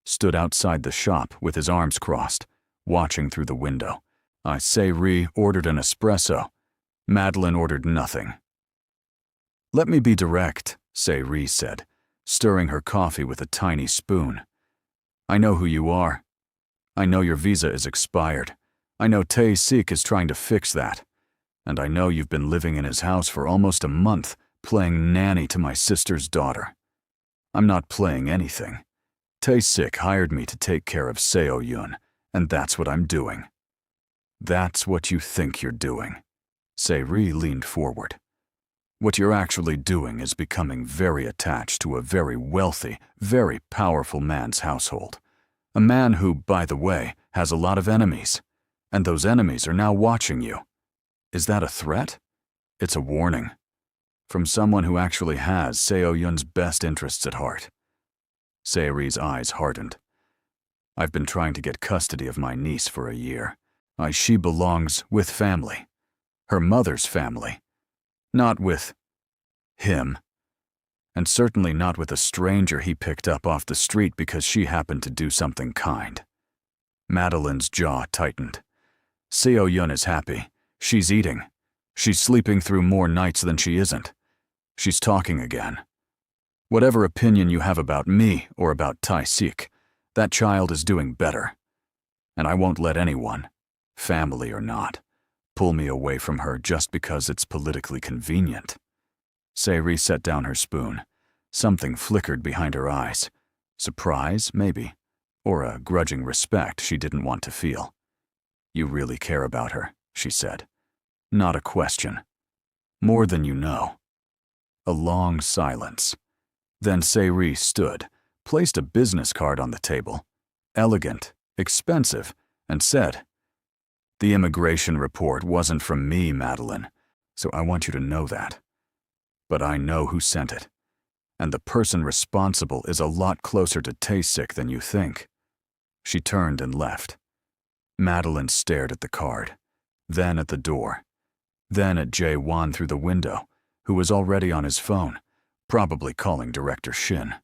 S1: stood outside the shop with his arms crossed, watching through the window. Se-ri ordered an espresso. Madeline ordered nothing. "Let me be direct," Se-ri said, stirring her coffee with a tiny spoon. "I know who you are. I know your visa is expired. I know Tae-sik is trying to fix that. And I know you've been living in his house for almost a month, playing nanny to my sister's daughter. I'm not playing anything. Tae-sik hired me to take care of Seo-yoon, and that's what I'm doing." "That's what you think you're doing." Se-ri leaned forward. "What you're actually doing is becoming very attached to a very wealthy, very powerful man's household. A man who, by the way, has a lot of enemies. And those enemies are now watching you. Is that a threat? It's a warning. From someone who actually has Seo-yoon's best interests at heart." Se-ri's eyes hardened. "I've been trying to get custody of my niece for a year. She belongs with family. Her mother's family. Not with him. And certainly not with a stranger he picked up off the street because she happened to do something kind." Madeline's jaw tightened. "Seo-yoon is happy. She's eating. She's sleeping through more nights than she isn't. She's talking again. Whatever opinion you have about me or about Tae-sik, that child is doing better. And I won't let anyone, family or not, pull me away from her just because it's politically convenient." Sayri set down her spoon. Something flickered behind her eyes. Surprise, maybe, or a grudging respect she didn't want to feel. You really care about her, she said. Not a question. More than you know. A long silence. Then Sayri stood, placed a business card on the table, elegant, expensive, and said, "The immigration report wasn't from me, Madeline, so I want you to know that. But I know who sent it, and the person responsible is a lot closer to Tae-sik than you think." She turned and left. Madeline stared at the card, then at the door, then at Jae-won through the window, who was already on his phone, probably calling Director Shin.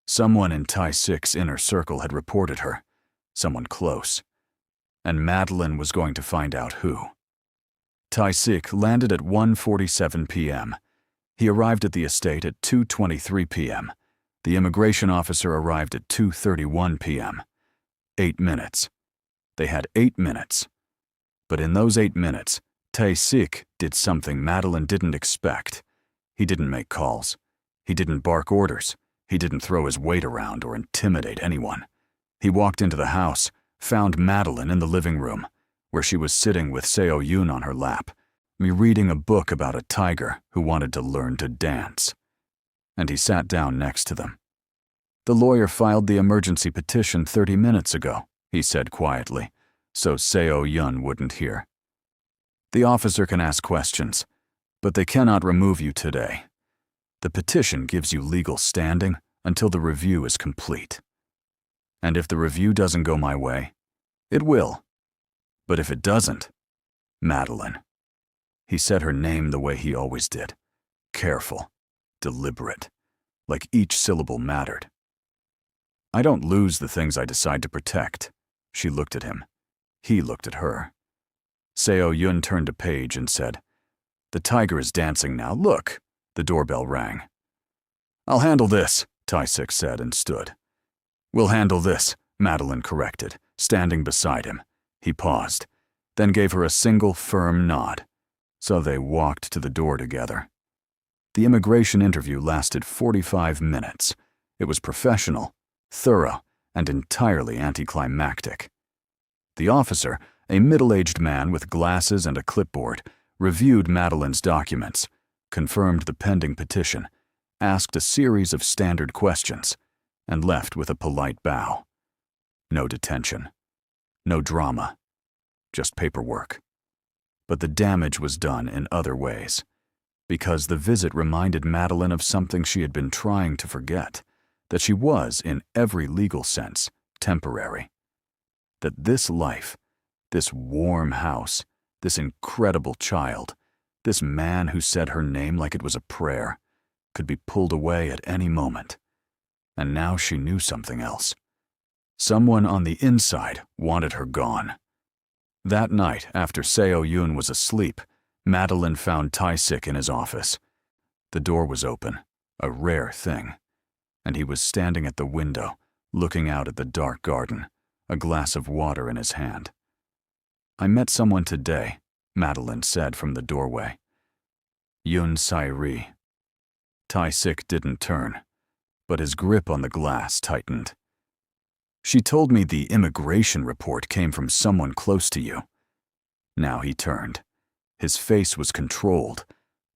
S1: Someone in Tae-sik's inner circle had reported her, someone close, and Madeline was going to find out who. Tae-sik landed at 1:47 p.m. He arrived at the estate at 2:23 p.m. The immigration officer arrived at 2:31 p.m. 8 minutes. They had 8 minutes. But in those 8 minutes, Tae-sik did something Madeline didn't expect. He didn't make calls. He didn't bark orders. He didn't throw his weight around or intimidate anyone. He walked into the house, found Madeline in the living room, where she was sitting with Seo-yoon on her lap, reading a book about a tiger who wanted to learn to dance. And he sat down next to them. "The lawyer filed the emergency petition 30 minutes ago," he said quietly, so Seo-yoon wouldn't hear. "The officer can ask questions, but they cannot remove you today. The petition gives you legal standing until the review is complete. And if the review doesn't go my way, it will. But if it doesn't, Madeline." He said her name the way he always did. Careful, deliberate, like each syllable mattered. "I don't lose the things I decide to protect." She looked at him. He looked at her. Seo-yoon turned a page and said, "The tiger is dancing now. Look." The doorbell rang. "I'll handle this," Tae-sik said and stood. "We'll handle this," Madeline corrected, standing beside him. He paused, then gave her a single firm nod. So they walked to the door together. The immigration interview lasted 45 minutes. It was professional, thorough, and entirely anticlimactic. The officer, a middle-aged man with glasses and a clipboard, reviewed Madeline's documents, confirmed the pending petition, asked a series of standard questions, and left with a polite bow. No detention. No drama. Just paperwork. But the damage was done in other ways, because the visit reminded Madeline of something she had been trying to forget, that she was, in every legal sense, temporary. That this life, this warm house, this incredible child, this man who said her name like it was a prayer, could be pulled away at any moment. And now she knew something else. Someone on the inside wanted her gone. That night, after Seo-yoon was asleep, Madeline found Tae-sik in his office. The door was open, a rare thing, and he was standing at the window, looking out at the dark garden, a glass of water in his hand. "I met someone today," Madeline said from the doorway. "Yoon Sae-ri." Tae-sik didn't turn, but his grip on the glass tightened. "She told me the immigration report came from someone close to you." Now he turned. His face was controlled,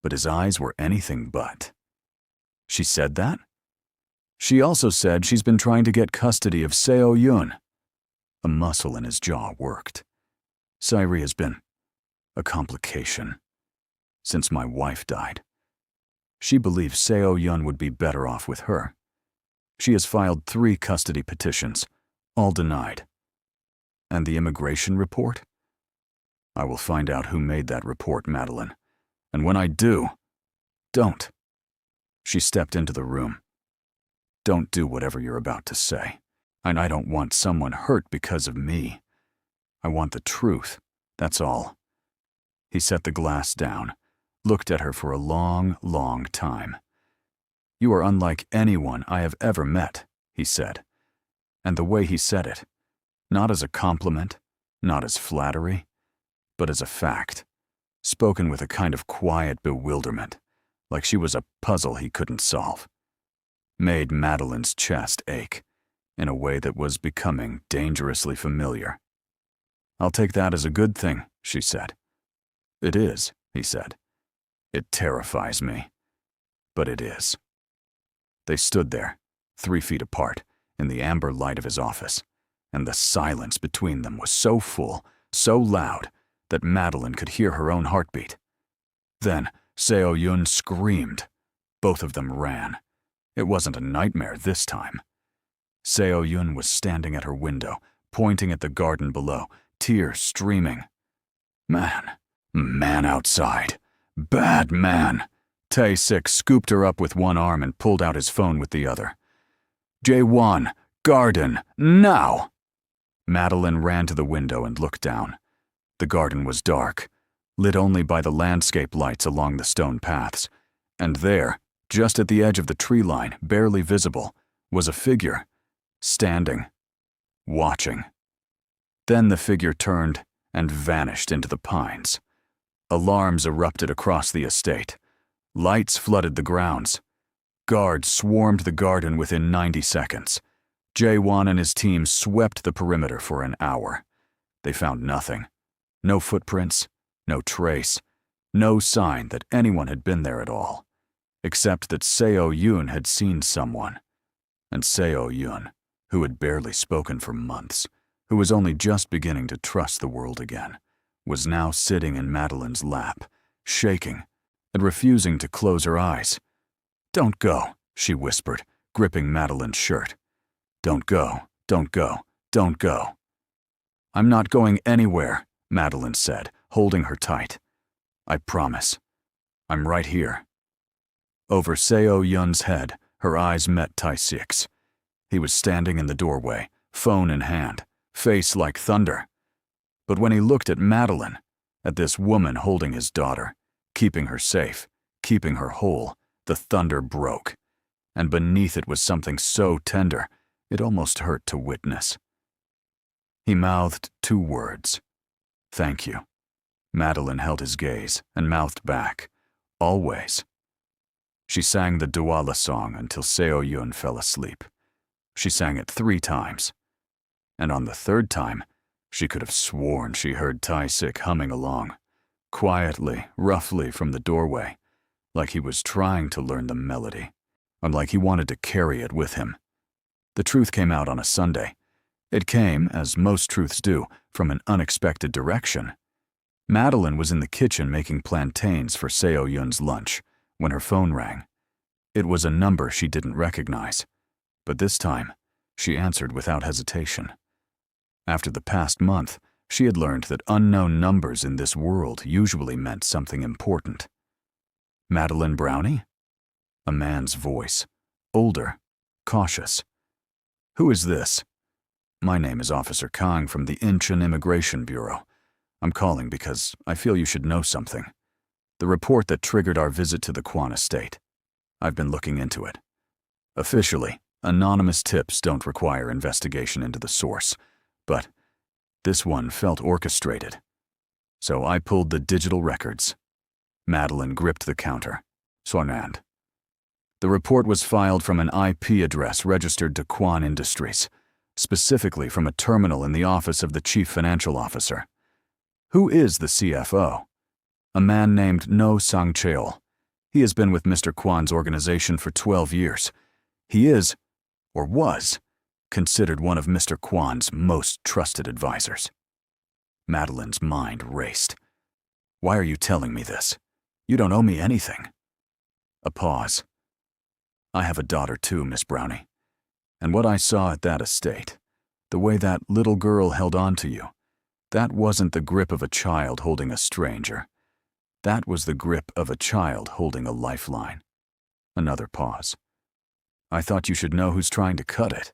S1: but his eyes were anything but. "She said that?" "She also said she's been trying to get custody of Seo-yoon." A muscle in his jaw worked. "Sae-ri has been a complication since my wife died. She believes Seo-yoon would be better off with her. She has filed 3 custody petitions, all denied. And the immigration report? I will find out who made that report, Madeline. And when I do, don't." She stepped into the room. "Don't do whatever you're about to say. And I don't want someone hurt because of me. I want the truth, that's all." He set the glass down, looked at her for a long, long time. "You are unlike anyone I have ever met," he said. And the way he said it, not as a compliment, not as flattery, but as a fact, spoken with a kind of quiet bewilderment, like she was a puzzle he couldn't solve. Made Madeline's chest ache in a way that was becoming dangerously familiar. "I'll take that as a good thing," she said. "It is," he said. "It terrifies me, but it is." They stood there, 3 feet apart, in the amber light of his office, and the silence between them was so full, so loud, that Madeline could hear her own heartbeat. Then Seo-yun screamed. Both of them ran. It wasn't a nightmare this time. Seo-yun was standing at her window, pointing at the garden below, tears streaming. Man outside. Bad man. Tae-sik scooped her up with one arm and pulled out his phone with the other. "Jae-won, garden, now!" Madeline ran to the window and looked down. The garden was dark, lit only by the landscape lights along the stone paths, and there, just at the edge of the tree line, barely visible, was a figure, standing, watching. Then the figure turned and vanished into the pines. Alarms erupted across the estate. Lights flooded the grounds. Guards swarmed the garden within 90 seconds. Jae-won and his team swept the perimeter for an hour. They found nothing. No footprints, no trace, no sign that anyone had been there at all, except that Seo-yun had seen someone. And Seo-yun, who had barely spoken for months, who was only just beginning to trust the world again, was now sitting in Madeline's lap, shaking and refusing to close her eyes. "Don't go," she whispered, gripping Madeline's shirt. "Don't go, don't go, don't go." "I'm not going anywhere," Madeline said, holding her tight. "I promise. I'm right here." Over Seo-yun's head, her eyes met Tae-sik's. He was standing in the doorway, phone in hand, face like thunder. But when he looked at Madeline, at this woman holding his daughter, keeping her safe, keeping her whole, the thunder broke. And beneath it was something so tender, it almost hurt to witness. He mouthed 2 words. "Thank you." Madeline held his gaze and mouthed back, "Always." She sang the Douala song until Seo-yun fell asleep. She sang it 3 times. And on the 3rd time, she could have sworn she heard Tae-sik humming along, quietly, roughly from the doorway, like he was trying to learn the melody, and like he wanted to carry it with him. The truth came out on a Sunday. It came, as most truths do, from an unexpected direction. Madeline was in the kitchen making plantains for Seo-yun's lunch when her phone rang. It was a number she didn't recognize, but this time, she answered without hesitation. After the past month, she had learned that unknown numbers in this world usually meant something important. "Madeline Brownie?" A man's voice, older, cautious. "Who is this?" "My name is Officer Kang from the Incheon Immigration Bureau. I'm calling because I feel you should know something. The report that triggered our visit to the Quan estate. I've been looking into it. Officially, anonymous tips don't require investigation into the source, but this one felt orchestrated. So I pulled the digital records." Madeline gripped the counter. "Sonand." The report was filed from an IP address registered to Quan Industries, specifically from a terminal in the office of the Chief Financial Officer. "Who is the CFO?" "A man named No Sang-cheol. He has been with Mr. Quan's organization for 12 years. He is, or was, considered one of Mr. Quan's most trusted advisors." Madeline's mind raced. "Why are you telling me this? You don't owe me anything." A pause. "I have a daughter too, Miss Brownie. And what I saw at that estate, the way that little girl held on to you, that wasn't the grip of a child holding a stranger. That was the grip of a child holding a lifeline." Another pause. "I thought you should know who's trying to cut it."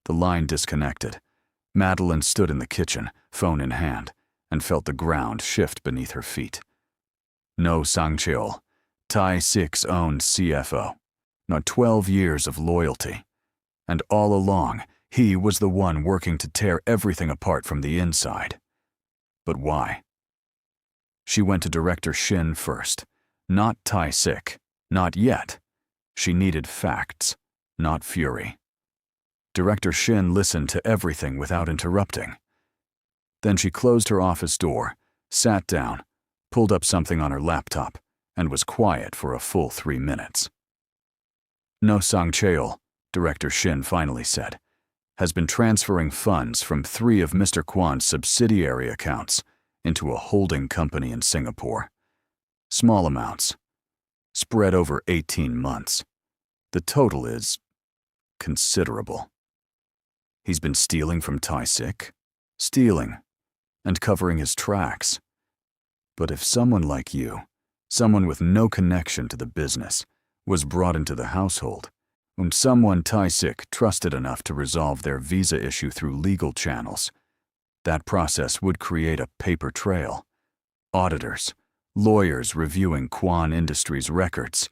S1: The line disconnected. Madeline stood in the kitchen, phone in hand, and felt the ground shift beneath her feet. No Sang-cheol, Tae-sik's own CFO. Not 12 years of loyalty. And all along, he was the one working to tear everything apart from the inside. But why? She went to Director Shin first, not Tae-sik. Not yet. She needed facts, not fury. Director Shin listened to everything without interrupting. Then she closed her office door, sat down, pulled up something on her laptop, and was quiet for a full 3 minutes. No Sang Cheol, Director Shin finally said, has been transferring funds from 3 of Mr. Quan's subsidiary accounts into a holding company in Singapore. Small amounts, spread over 18 months. The total is considerable. He's been stealing from Tai-sik, stealing, and covering his tracks. But if someone like you, someone with no connection to the business, was brought into the household, and someone Tai-sik trusted enough to resolve their visa issue through legal channels, that process would create a paper trail. Auditors, lawyers reviewing Quan Industries records.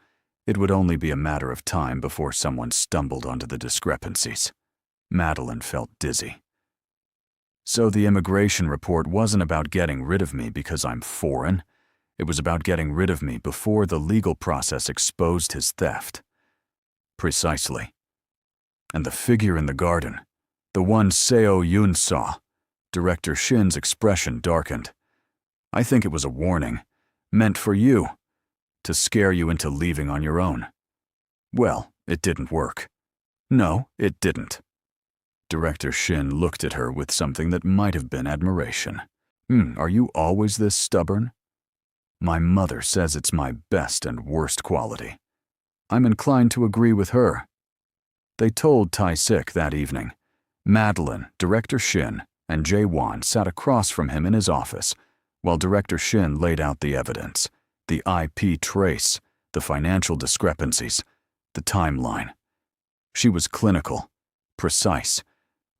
S1: It would only be a matter of time before someone stumbled onto the discrepancies. Madeline felt dizzy. So the immigration report wasn't about getting rid of me because I'm foreign. It was about getting rid of me before the legal process exposed his theft. Precisely. And the figure in the garden, the one Seo Yoon saw, Director Shin's expression darkened. I think it was a warning, meant for you, to scare you into leaving on your own. Well, it didn't work. No, it didn't. Director Shin looked at her with something that might have been admiration. Are you always this stubborn? My mother says it's my best and worst quality. I'm inclined to agree with her. They told Tai-sik that evening. Madeline, Director Shin, and Jae-won sat across from him in his office, while Director Shin laid out the evidence, the IP trace, the financial discrepancies, the timeline. She was clinical, precise,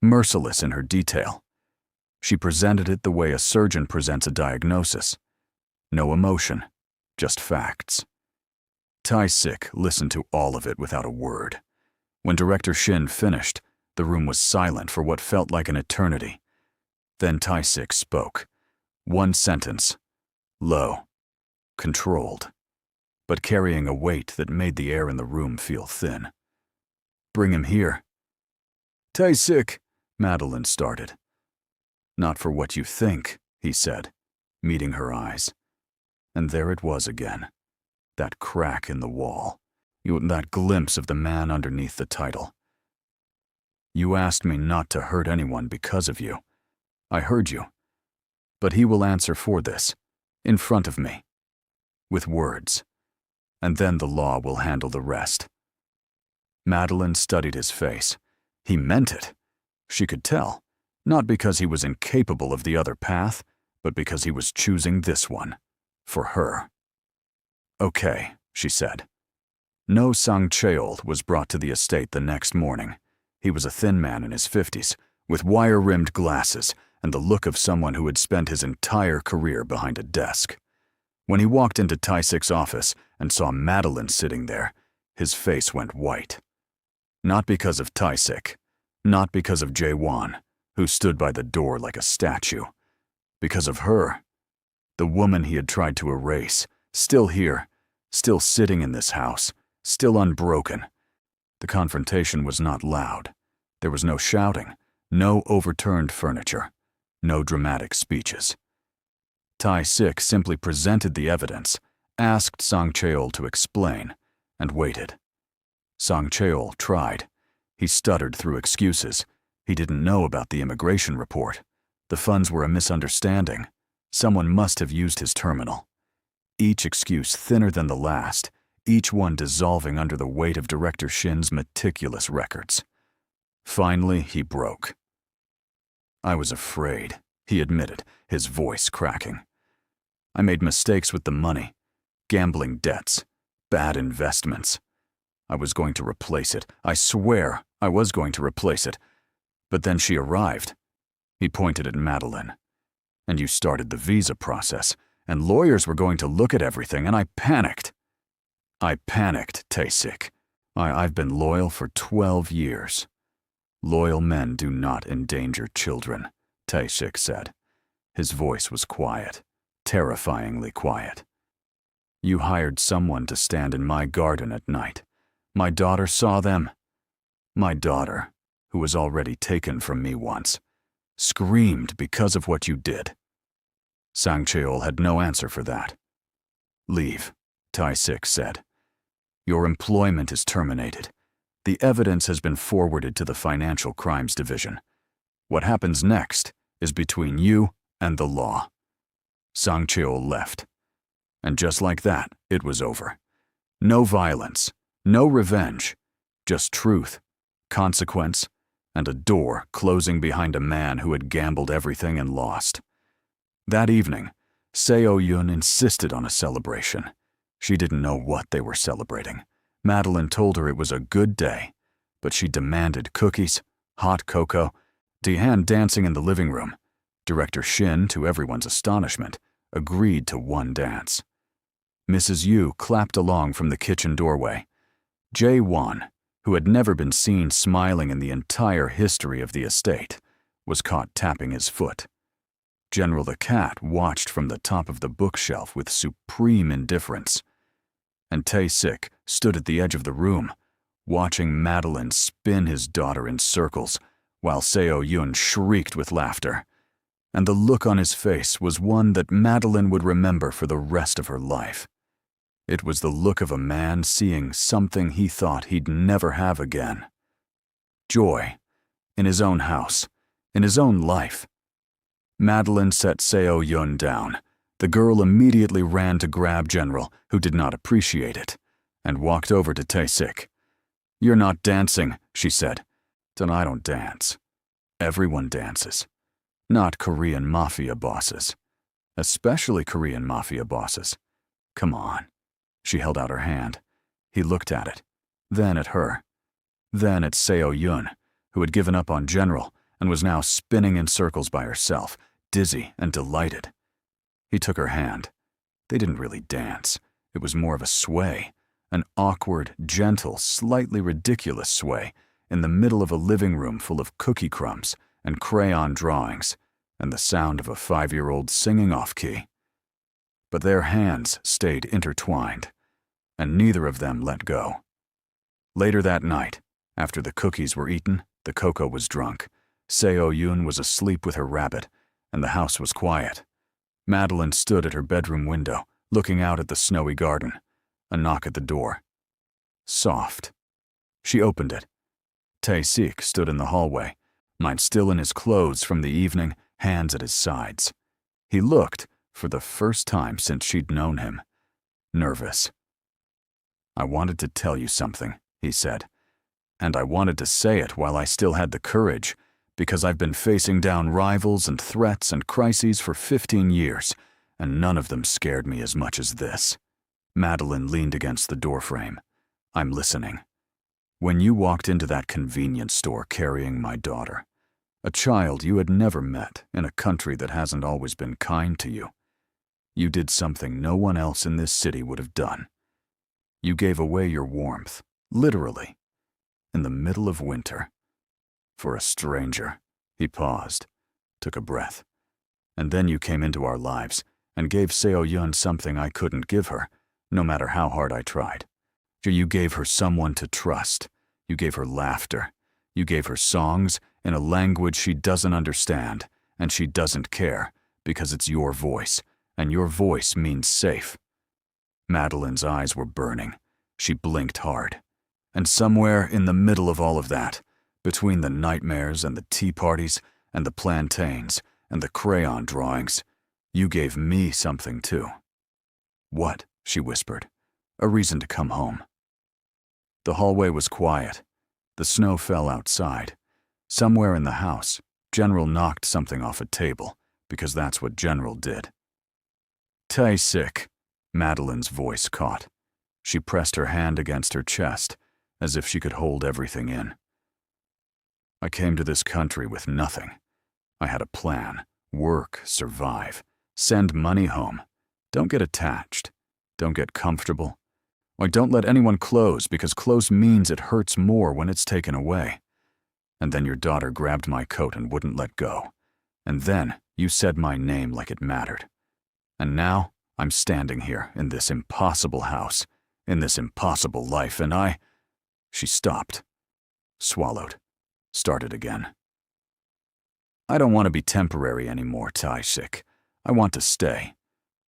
S1: merciless in her detail. She presented it the way a surgeon presents a diagnosis. No emotion, just facts. Tai-sik listened to all of it without a word. When Director Shin finished, the room was silent for what felt like an eternity. Then Tai-sik spoke. One sentence, low, controlled, but carrying a weight that made the air in the room feel thin. Bring him here. Tai-sik, Madeline started. Not for what you think, he said, meeting her eyes. And there it was again, that crack in the wall, that glimpse of the man underneath the title. You asked me not to hurt anyone because of you. I heard you. But he will answer for this, in front of me, with words, and then the law will handle the rest. Madeline studied his face. He meant it. She could tell, not because he was incapable of the other path, but because he was choosing this one, for her. Okay, she said. No Sang Cheol was brought to the estate the next morning. He was a thin man in his 50s, with wire-rimmed glasses and the look of someone who had spent his entire career behind a desk. When he walked into Tai-sik's office and saw Madeline sitting there, his face went white. Not because of Tai-sik, not because of Jae-won, who stood by the door like a statue. Because of her, the woman he had tried to erase, still here, still sitting in this house, still unbroken. The confrontation was not loud. There was no shouting, no overturned furniture, no dramatic speeches. Tai-sik simply presented the evidence, asked Sang Cheol to explain, and waited. Sang Cheol tried. He stuttered through excuses. He didn't know about the immigration report. The funds were a misunderstanding. Someone must have used his terminal. Each excuse thinner than the last, each one dissolving under the weight of Director Shin's meticulous records. Finally, he broke. I was afraid, he admitted, his voice cracking. I made mistakes with the money, gambling debts, bad investments. I was going to replace it. I swear I was going to replace it. But then she arrived. He pointed at Madeline. And you started the visa process, and lawyers were going to look at everything, and I panicked. I panicked, Tai-sik. I've been loyal for 12 years. Loyal men do not endanger children, Tai-sik said. His voice was quiet, terrifyingly quiet. You hired someone to stand in my garden at night. My daughter saw them. My daughter, who was already taken from me once, screamed because of what you did. Sang Cheol had no answer for that. Leave, Tai-sik said. Your employment is terminated. The evidence has been forwarded to the Financial Crimes Division. What happens next is between you and the law. Sang Cheol left. And just like that, it was over. No violence, no revenge, just truth, consequence, and a door closing behind a man who had gambled everything and lost. That evening, Seo-yoon insisted on a celebration. She didn't know what they were celebrating. Madeline told her it was a good day, but she demanded cookies, hot cocoa, Dehan dancing in the living room. Director Shin, to everyone's astonishment, agreed to one dance. Mrs. Yu clapped along from the kitchen doorway. Jae-won, who had never been seen smiling in the entire history of the estate, was caught tapping his foot. General the Cat watched from the top of the bookshelf with supreme indifference. And Tai-sik stood at the edge of the room, watching Madeline spin his daughter in circles, while Seo-yoon shrieked with laughter. And the look on his face was one that Madeline would remember for the rest of her life. It was the look of a man seeing something he thought he'd never have again. Joy, in his own house, in his own life. Madeline set Seo-yoon down. The girl immediately ran to grab General, who did not appreciate it, and walked over to Tai-sik. You're not dancing, she said. Then I don't dance. Everyone dances. Not Korean Mafia bosses. Especially Korean Mafia bosses. Come on. She held out her hand. He looked at it, then at her, then at Seo-yoon, who had given up on General and was now spinning in circles by herself, dizzy and delighted. He took her hand. They didn't really dance. It was more of a sway, an awkward, gentle, slightly ridiculous sway in the middle of a living room full of cookie crumbs and crayon drawings and the sound of a 5-year-old singing off-key. But their hands stayed intertwined, and neither of them let go. Later that night, after the cookies were eaten, the cocoa was drunk, Seo-yoon was asleep with her rabbit, and the house was quiet. Madeline stood at her bedroom window, looking out at the snowy garden. A knock at the door. Soft. She opened it. Tai-sik stood in the hallway, mind still in his clothes from the evening, hands at his sides. He looked, for the first time since she'd known him, nervous. I wanted to tell you something, he said, and I wanted to say it while I still had the courage, because I've been facing down rivals and threats and crises for 15 years, and none of them scared me as much as this. Madeline leaned against the doorframe. I'm listening. When you walked into that convenience store carrying my daughter, a child you had never met in a country that hasn't always been kind to you, you did something no one else in this city would have done. You gave away your warmth, literally, in the middle of winter. For a stranger. He paused, took a breath. And then you came into our lives and gave Seo-yoon something I couldn't give her, no matter how hard I tried. You gave her someone to trust. You gave her laughter. You gave her songs in a language she doesn't understand, and she doesn't care, because it's your voice, and your voice means safe. Madeline's eyes were burning. She blinked hard. And somewhere in the middle of all of that, between the nightmares and the tea parties and the plantains and the crayon drawings, you gave me something too. What? She whispered. A reason to come home. The hallway was quiet. The snow fell outside. Somewhere in the house, General knocked something off a table, because that's what General did. Tai-sik, Madeline's voice caught. She pressed her hand against her chest, as if she could hold everything in. I came to this country with nothing. I had a plan. Work, survive, send money home. Don't get attached. Don't get comfortable. Like, don't let anyone close, because close means it hurts more when it's taken away. And then your daughter grabbed my coat and wouldn't let go. And then you said my name like it mattered. And now I'm standing here in this impossible house, in this impossible life, and She stopped, swallowed, started again. I don't want to be temporary anymore, Tae-sik. I want to stay.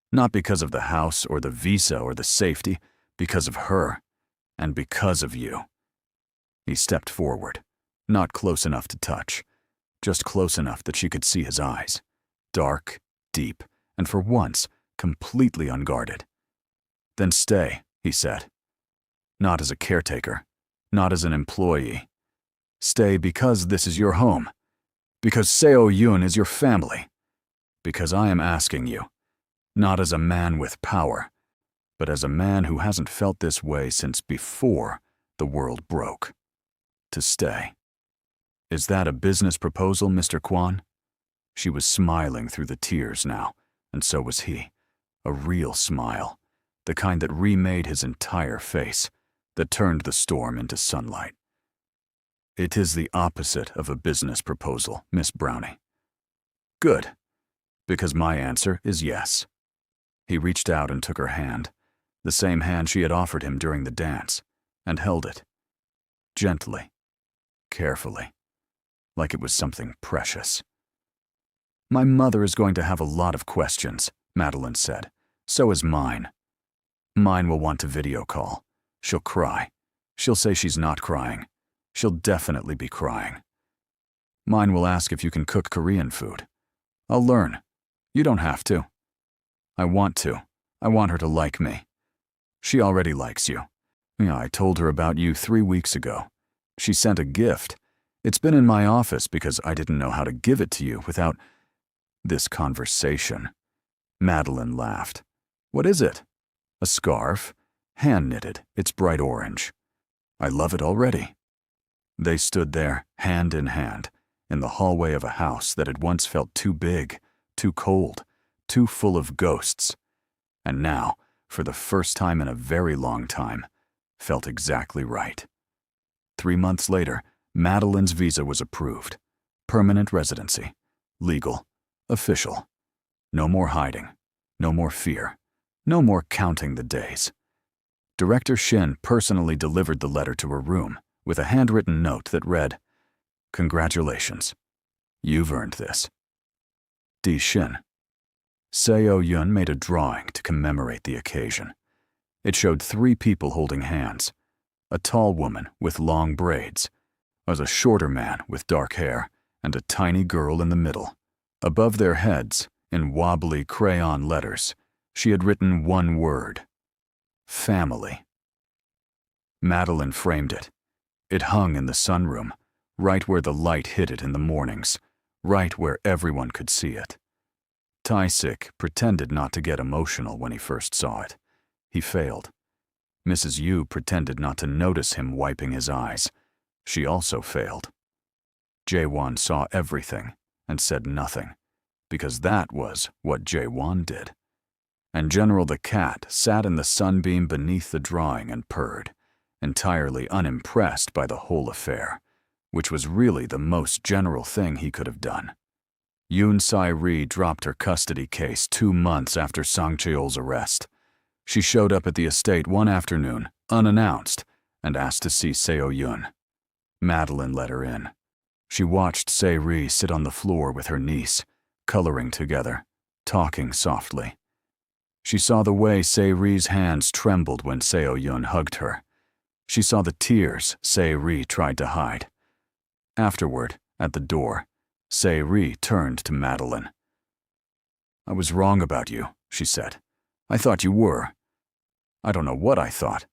S1: Not because of the house or the visa or the safety, because of her, and because of you. He stepped forward, not close enough to touch, just close enough that she could see his eyes, dark, deep, and for once, completely unguarded. Then stay, he said. Not as a caretaker, not as an employee. Stay because this is your home, because Seo-yoon is your family, because I am asking you, not as a man with power, but as a man who hasn't felt this way since before the world broke. To stay. Is that a business proposal, Mr. Quan? She was smiling through the tears now, and so was he. A real smile, the kind that remade his entire face, that turned the storm into sunlight. It is the opposite of a business proposal, Miss Brownie. Good, because my answer is yes. He reached out and took her hand, the same hand she had offered him during the dance, and held it. Gently, carefully, like it was something precious. My mother is going to have a lot of questions, Madeline said. So is mine. Mine will want to video call. She'll cry. She'll say she's not crying. She'll definitely be crying. Mine will ask if you can cook Korean food. I'll learn. You don't have to. I want to. I want her to like me. She already likes you. Yeah, I told her about you 3 weeks ago. She sent a gift. It's been in my office because I didn't know how to give it to you without this conversation. Madeline laughed. What is it? A scarf? Hand-knitted. It's bright orange. I love it already. They stood there, hand in hand, in the hallway of a house that had once felt too big, too cold, too full of ghosts, and now, for the first time in a very long time, felt exactly right. 3 months later, Madeline's visa was approved. Permanent residency. Legal. Official. No more hiding. No more fear. No more counting the days. Director Shin personally delivered the letter to her room with a handwritten note that read, "Congratulations. You've earned this. D. Shin." Seo-yoon made a drawing to commemorate the occasion. It showed 3 people holding hands. A tall woman with long braids, a shorter man with dark hair, and a tiny girl in the middle. Above their heads, in wobbly crayon letters, she had written one word: family. Madeline framed it. It hung in the sunroom, right where the light hit it in the mornings, right where everyone could see it. Tae-sik pretended not to get emotional when he first saw it. He failed. Mrs. Yu pretended not to notice him wiping his eyes. She also failed. Jae-won saw everything and said nothing, because that was what Jae-won did. And General the cat sat in the sunbeam beneath the drawing and purred, entirely unimpressed by the whole affair, which was really the most general thing he could have done. Yoon Sai-ri dropped her custody case 2 months after Sang Cheol's arrest. She showed up at the estate one afternoon, unannounced, and asked to see Seo-yoon. Madeline let her in. She watched Se-ri sit on the floor with her niece, coloring together, talking softly. She saw the way Se-ri's hands trembled when Seo-yoon hugged her. She saw the tears Se-ri tried to hide. Afterward, at the door, Se-ri turned to Madeline. "I was wrong about you," she said. "I thought you were. I don't know what I thought,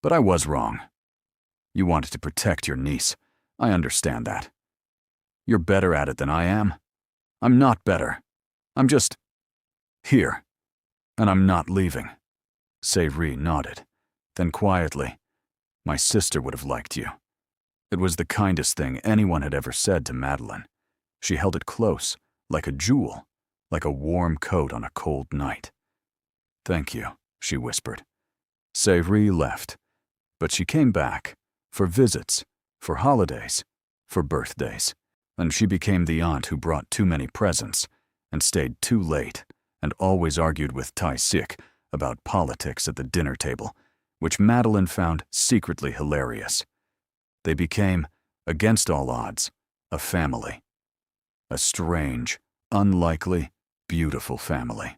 S1: but I was wrong. You wanted to protect your niece. I understand that. You're better at it than I am. I'm not better. I'm just here, and I'm not leaving." Se-ri nodded. Then quietly, "My sister would have liked you." It was the kindest thing anyone had ever said to Madeline. She held it close, like a jewel, like a warm coat on a cold night. "Thank you," she whispered. Se-ri left, but she came back, for visits, for holidays, for birthdays, and she became the aunt who brought too many presents and stayed too late and always argued with Tae-sik about politics at the dinner table, which Madeline found secretly hilarious. They became, against all odds, a family. A strange, unlikely, beautiful family.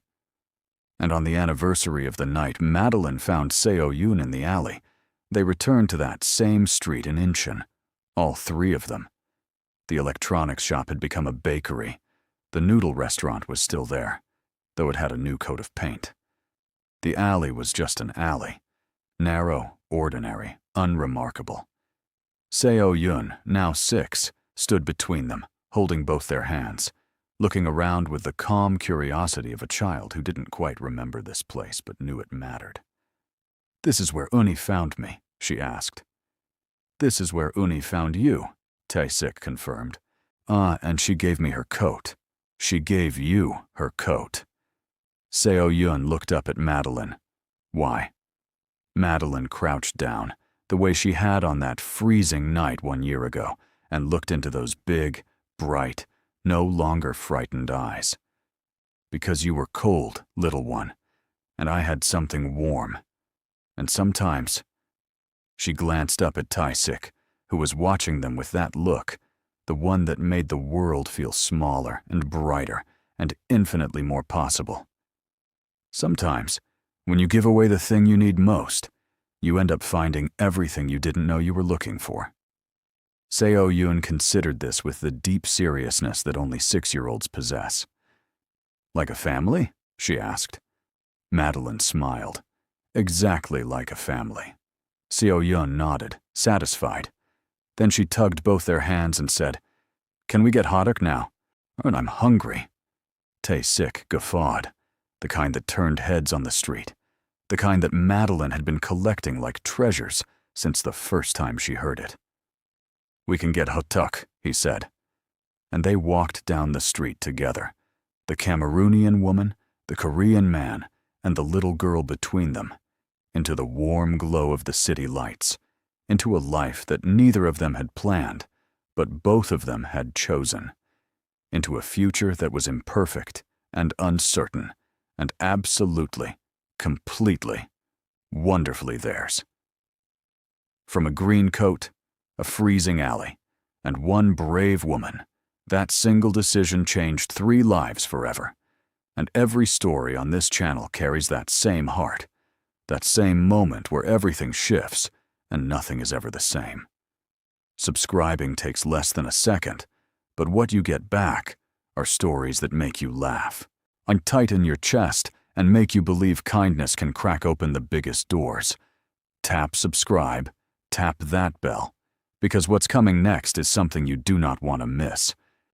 S1: And on the anniversary of the night Madeline found Seo-yoon in the alley, they returned to that same street in Incheon, all three of them. The electronics shop had become a bakery. The noodle restaurant was still there, though it had a new coat of paint. The alley was just an alley. Narrow, ordinary, unremarkable. Seo-yoon, now 6, stood between them, holding both their hands, looking around with the calm curiosity of a child who didn't quite remember this place but knew it mattered. "This is where Uni found me," she asked. "This is where Uni found you," Tae-sik confirmed. And she gave me her coat. She gave you her coat." Seo-yoon looked up at Madeline. "Why?" Madeline crouched down, the way she had on that freezing night 1 year ago, and looked into those big, bright, no longer frightened eyes. "Because you were cold, little one, and I had something warm. And sometimes—" She glanced up at Tae-sik, who was watching them with that look, the one that made the world feel smaller and brighter and infinitely more possible. "Sometimes, when you give away the thing you need most, you end up finding everything you didn't know you were looking for." Seo-yoon considered this with the deep seriousness that only 6-year-olds possess. "Like a family?" she asked. Madeline smiled. "Exactly like a family." Seo-yoon nodded, satisfied. Then she tugged both their hands and said, "Can we get hotdog now? And I'm hungry." Tae-sik guffawed, the kind that turned heads on the street, the kind that Madeline had been collecting like treasures since the first time she heard it. "We can get hotdog," he said. And they walked down the street together, the Cameroonian woman, the Korean man, and the little girl between them, into the warm glow of the city lights, into a life that neither of them had planned, but both of them had chosen, into a future that was imperfect and uncertain and absolutely, completely, wonderfully theirs. From a green coat, a freezing alley, and one brave woman, that single decision changed 3 lives forever. And every story on this channel carries that same heart, that same moment where everything shifts and nothing is ever the same. Subscribing takes less than a second, but what you get back are stories that make you laugh, and tighten your chest and make you believe kindness can crack open the biggest doors. Tap subscribe, tap that bell, because what's coming next is something you do not want to miss.